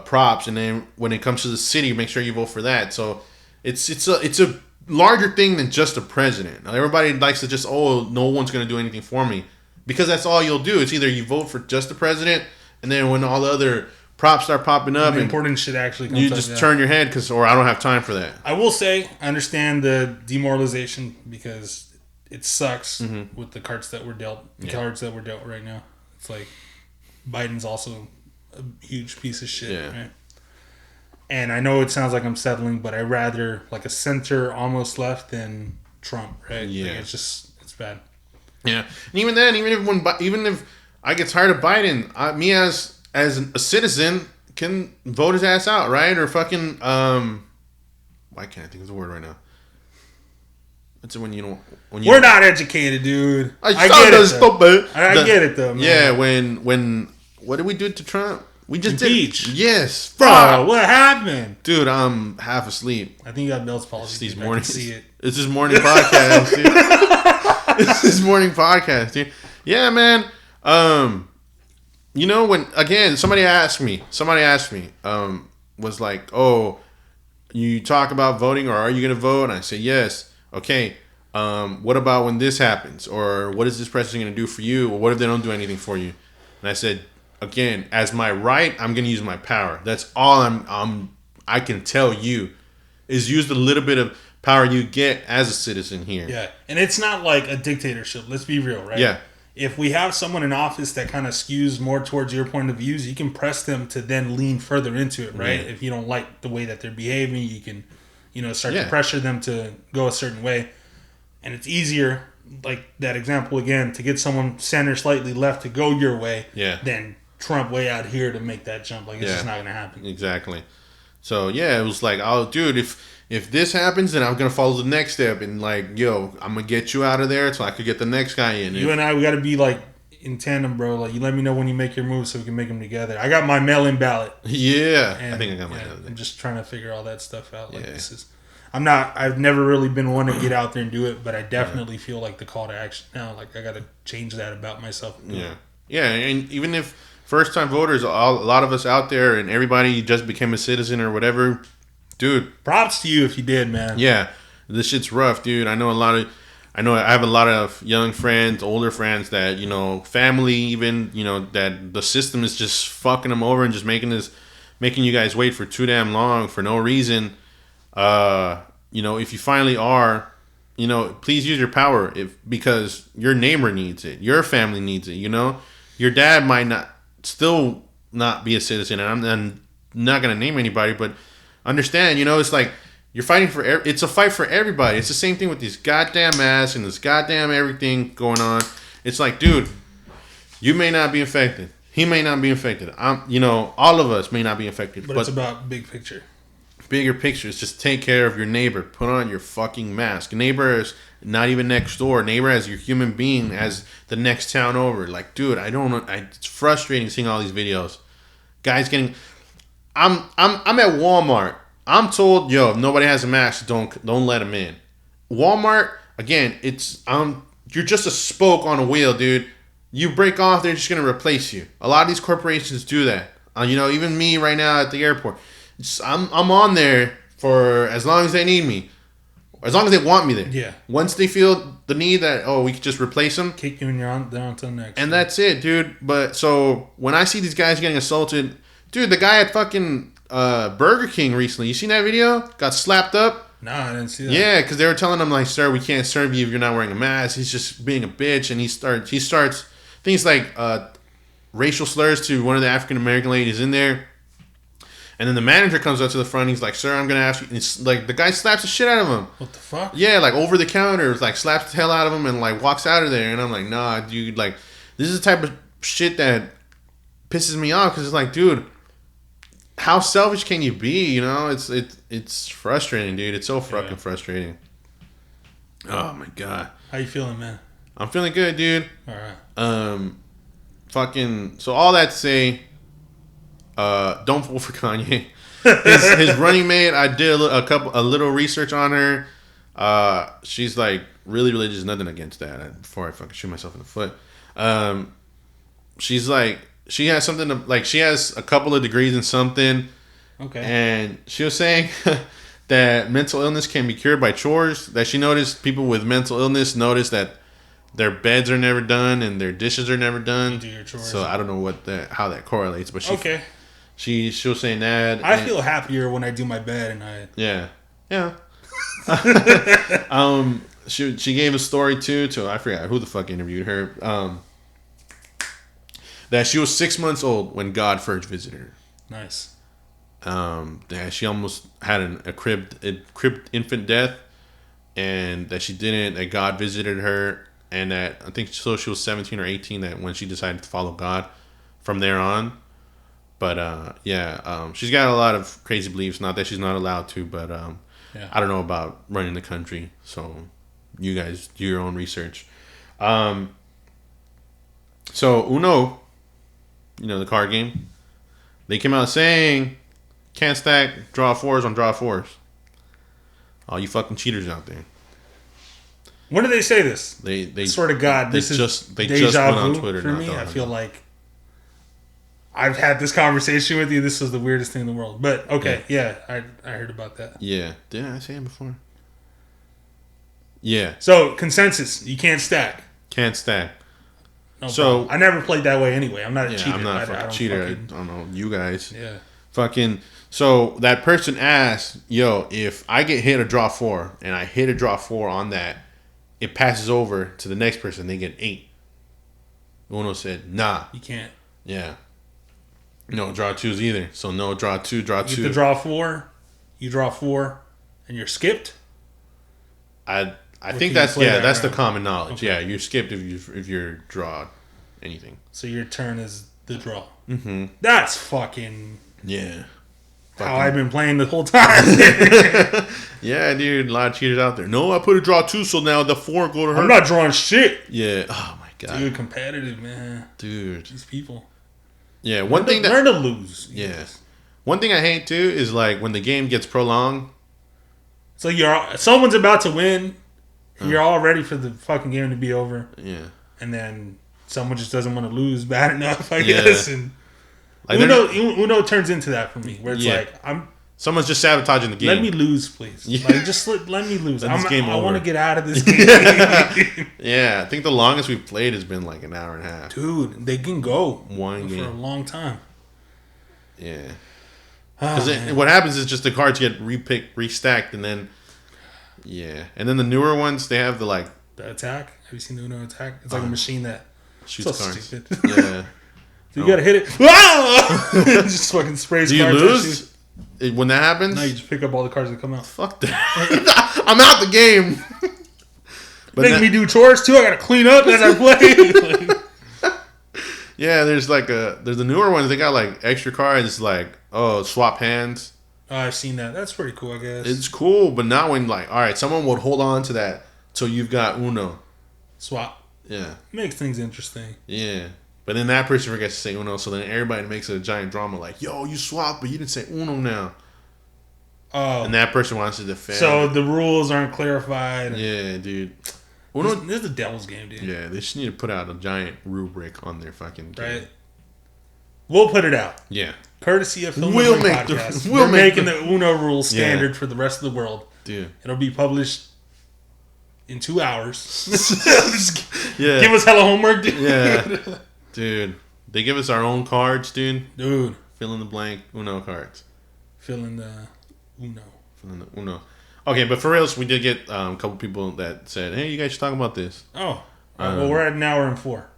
props, and then when it comes to the city, make sure you vote for that. So it's a larger thing than just the president. Now, everybody likes to just, no one's going to do anything for me, because that's all you'll do. It's either you vote for just the president, and then when all the other props start popping up, the important shit actually comes you just turn your head or I don't have time for that. I will say I understand the demoralization because it sucks with the cards that were dealt. Cards that were dealt right now. It's like Biden's also a huge piece of shit, right? And I know it sounds like I'm settling, but I rather like a center almost left than Trump, right? Yeah, like it's bad. Yeah, and even then, even if I get tired of Biden, me as a citizen can vote his ass out, right? Or fucking why can't I think of the word right now? It's when we're not educated, dude. I get it. Stupid. I get it though, man. Yeah, when what did we do to Trump? We just impeach. Did. Yes. Bro, what happened? Dude, I'm half asleep. I think you got Bell's palsy. It's this morning podcast, dude. It's this morning podcast, dude. Yeah, man. When again somebody asked me, was like, oh, you talk about voting, or are you gonna vote? And I say yes. Okay, what about when this happens? Or what is this president going to do for you? Or what if they don't do anything for you? And I said, again, as my right, I'm going to use my power. That's all I can tell you, is use the little bit of power you get as a citizen here. Yeah, and it's not like a dictatorship. Let's be real, right? Yeah. If we have someone in office that kind of skews more towards your point of views, you can press them to then lean further into it, right? Yeah. If you don't like the way that they're behaving, you can start to pressure them to go a certain way. And it's easier, like that example again, to get someone center slightly left to go your way than Trump way out here to make that jump. Like, it's just not going to happen. Exactly. So, it was like, dude, if this happens, then I'm going to follow the next step. And, like, I'm going to get you out of there so I could get the next guy in. You and I, we got to be, like, in tandem, bro. Like, you let me know when you make your move so we can make them together. I got my mail-in ballot. Yeah. I think I got my I'm just trying to figure all that stuff out. Like, I've never really been one to get out there and do it, but I definitely feel like the call to action now. Like, I got to change that about myself. Yeah. Yeah, and even if first-time voters, a lot of us out there, and everybody just became a citizen or whatever, dude. Props to you if you did, man. Yeah. This shit's rough, dude. I have a lot of young friends, older friends that, family even, that the system is just fucking them over and just making you guys wait for too damn long for no reason. If you finally are, please use your power because your neighbor needs it. Your family needs it, Your dad might still not be a citizen, and I'm not going to name anybody, but understand, it's like you're fighting it's a fight for everybody. It's the same thing with these goddamn masks and this goddamn everything going on. It's like, dude, you may not be infected. He may not be infected. All of us may not be infected. But it's about big picture. Bigger picture is just take care of your neighbor. Put on your fucking mask. Neighbor is not even next door. Neighbor as your human being, as the next town over. Like, dude, I don't know. It's frustrating seeing all these videos. Guys getting. I'm at Walmart. I'm told, if nobody has a mask, don't let them in. Walmart, again, you're just a spoke on a wheel, dude. You break off, they're just gonna replace you. A lot of these corporations do that. Even me right now at the airport. I'm on there for as long as they need me. As long as they want me there. Yeah. Once they feel the need that, we could just replace them. Kick you and you're on down until next. And that's it, dude. But so when I see these guys getting assaulted, dude, the guy at fucking Burger King recently, you seen that video? Got slapped up. Nah, I didn't see that. Yeah, because they were telling him, like, sir, we can't serve you if you're not wearing a mask. He's just being a bitch. And he starts things like racial slurs to one of the African American ladies in there. And then the manager comes up to the front. He's like, sir, I'm going to ask you. And it's like, the guy slaps the shit out of him. What the fuck? Yeah, like over the counter. Like, slaps the hell out of him and, like, walks out of there. And I'm like, nah, dude. Like, this is the type of shit that pisses me off. Because it's like, dude, how selfish can you be? You know, it's frustrating, dude. It's so fucking frustrating. Oh my god. How you feeling, man? I'm feeling good, dude. All right. Fucking. So all that to say, don't vote for Kanye. His running mate. I did a little research on her. She's like really religious. Nothing against that. Before I fucking shoot myself in the foot. She's like, she has something to, like, she has a couple of degrees in something. Okay. And she was saying that mental illness can be cured by chores. That she noticed people with mental illness notice that their beds are never done and their dishes are never done. You do your chores. So I don't know how that correlates, but she was saying that. I feel happier when I do my bed and I. Yeah. She gave a story too to, I forgot who the fuck interviewed her. That she was 6 months old when God first visited her. Nice. That she almost had a cribbed infant death, and that she didn't. That God visited her, and that I think she was 17 or 18. That when she decided to follow God, from there on. But she's got a lot of crazy beliefs. Not that she's not allowed to, but I don't know about running the country. So you guys do your own research. So Uno, the card game, they came out saying can't stack draw fours on draw fours. All you fucking cheaters out there. When did they say this? They swear to God, they this just is they deja just went vu on Twitter. For me, I feel like I've had this conversation with you. This is the weirdest thing in the world. But okay, I heard about that. Yeah, did I say it before? Yeah. So consensus: you can't stack. Can't stack. No problem. I never played that way anyway. I'm not a cheater. I'm not a fucking cheater. I don't know you guys. Yeah. Fucking. So that person asked, "Yo, if I get hit a draw 4 and I hit a draw 4 on that, it passes over to the next person. They get 8." Uno said, "Nah, you can't." Yeah. No draw 2s either. So no draw 2, draw 2. You get the draw 4. You draw 4, and you're skipped. I think that's that's the common knowledge. Okay. Yeah, you're skipped if you're drawn anything. So your turn is the draw. Mm-hmm. That's fucking how I've been playing the whole time. Yeah, dude, a lot of cheaters out there. No, I put a draw 2, so now the 4 go to her. I'm not drawing shit. Yeah. Oh my god. Dude, competitive, man. Dude, these people. Yeah, learn to lose. Yeah. One thing I hate too is like when the game gets prolonged. So someone's about to win. You're all ready for the fucking game to be over. Yeah. And then someone just doesn't want to lose bad enough, I guess. And like Uno turns into that for me, where it's like someone's just sabotaging the game. Let me lose, please. Yeah. Like just let me lose. I want to get out of this game. Yeah, I think the longest we've played has been like an hour and a half. Dude, they can go one game for a long time. Yeah. Because what happens is just the cards get repicked, restacked, and then and then the newer ones, they have the attack. Have you seen the Uno attack? It's like a machine that shoots cards. Stupid. Yeah. So you gotta hit it. It just fucking sprays. Do you cards lose when that happens? No, you just pick up all the cards that come out. Fuck that! I'm out the game. Make me do chores too. I gotta clean up as I play. Yeah, there's the newer ones. They got like extra cards, like swap hands. Oh, I've seen that. That's pretty cool, I guess. It's cool, but not when all right, someone would hold on to that till you've got Uno. Swap. Yeah. Makes things interesting. Yeah. But then that person forgets to say Uno, so then everybody makes it a giant drama like, yo, you swapped, but you didn't say Uno now. Oh. And that person wants to defend. So the rules aren't clarified. Yeah, dude. Uno, this is the devil's game, dude. Yeah, they just need to put out a giant rubric on their fucking game. Right. We'll put it out. Yeah. Courtesy of Film Podcast. We're making the Uno rules standard for the rest of the world. Dude. It'll be published in 2 hours. Yeah. Give us hella homework, dude. Yeah. Dude. They give us our own cards, dude. Dude. Fill in the blank Uno cards. Fill in the Uno. Fill in the Uno. Okay, but for reals, we did get a couple people that said, hey, you guys should talk about this. Oh. Well, we're at an hour and 4.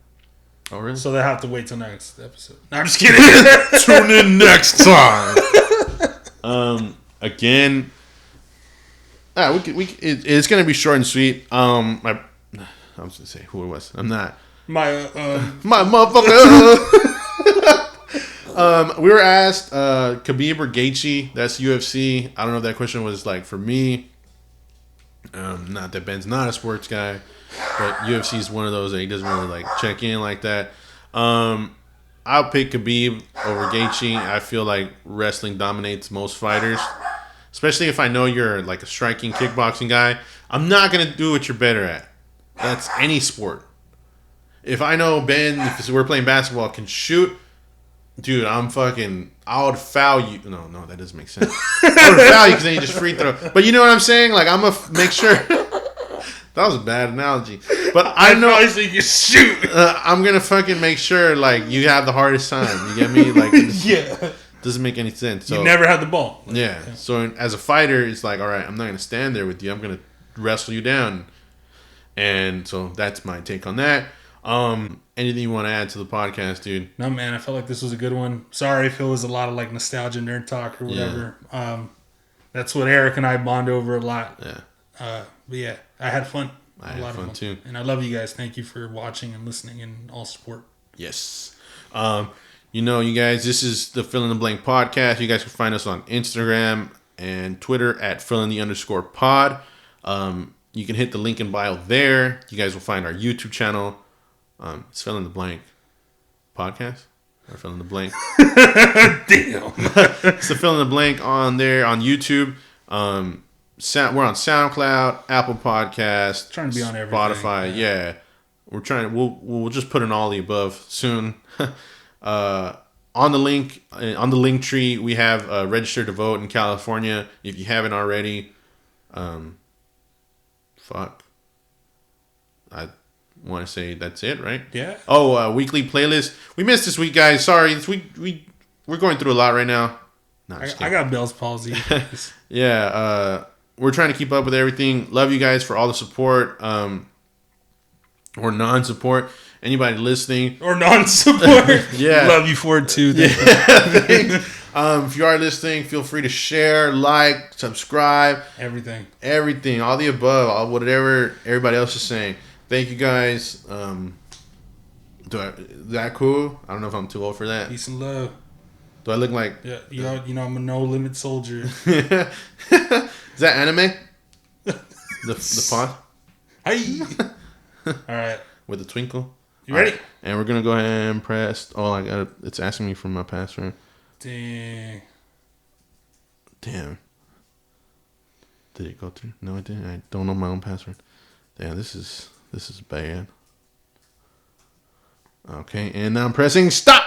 Oh, really? So they have to wait till next episode. No, I'm just kidding. Tune in next time. Again, it's gonna be short and sweet. I was gonna say who it was. I'm not. My my motherfucker. We were asked Khabib or Gaethje. That's UFC. I don't know if that question was like for me. Not that Ben's not a sports guy, but UFC is one of those that he doesn't really like check in like that. I'll pick Khabib over Gaethje. I feel like wrestling dominates most fighters, especially if I know you're like a striking kickboxing guy. I'm not gonna do what you're better at. That's any sport. If I know Ben, if we're playing basketball, can shoot, dude, I would foul you. No, that doesn't make sense. I would foul you because then you just free throw. But you know what I'm saying? Like, I'm going to make sure. That was a bad analogy. But I know. So you can shoot. I'm going to fucking make sure, like, you have the hardest time. You get me? Like, yeah. Doesn't make any sense. So, you never had the ball. Yeah. So, as a fighter, it's like, all right, I'm not going to stand there with you. I'm going to wrestle you down. And so, that's my take on that. Anything you want to add to the podcast, dude? No, man, I felt like this was a good one. Sorry if it was a lot of like nostalgia nerd talk or whatever. Yeah. That's what Eric and I bond over a lot. Yeah. But yeah, I had fun. I had fun too. And I love you guys. Thank you for watching and listening and all support. Yes. You guys, this is the Fill in the Blank podcast. You guys can find us on Instagram and Twitter at @fill_pod. You can hit the link in bio there. You guys will find our YouTube channel. It's Fill in the Blank podcast or Fill in the Blank. Damn. It's the Fill in the Blank on there on YouTube. We're on SoundCloud, Apple Podcasts, trying to be on everything. Spotify. Yeah, we're trying. We'll just put in all the above soon. On the link tree, we have register to vote in California. If you haven't already, I want to say that's it, right? Yeah. Oh, weekly playlist. We missed this week, guys. Sorry. We're going through a lot right now. I got Bell's palsy. Yeah. We're trying to keep up with everything. Love you guys for all the support, or non-support. Anybody listening or non-support. Yeah. Love you for it too. Thanks. If you are listening, feel free to share, like, subscribe. Everything. All the above. Whatever everybody else is saying. Thank you guys. Is that cool? I don't know if I'm too old for that. Peace and love. Do I look like? Yeah, you know I'm a no limit soldier. Is that anime? the pod. Hey. All right. With a twinkle. You ready? Right. And we're gonna go ahead and press. Oh, I got. It's asking me for my password. Damn. Did it go through? No, it didn't. I don't know my own password. Damn, this is bad. Okay, and now I'm pressing stop.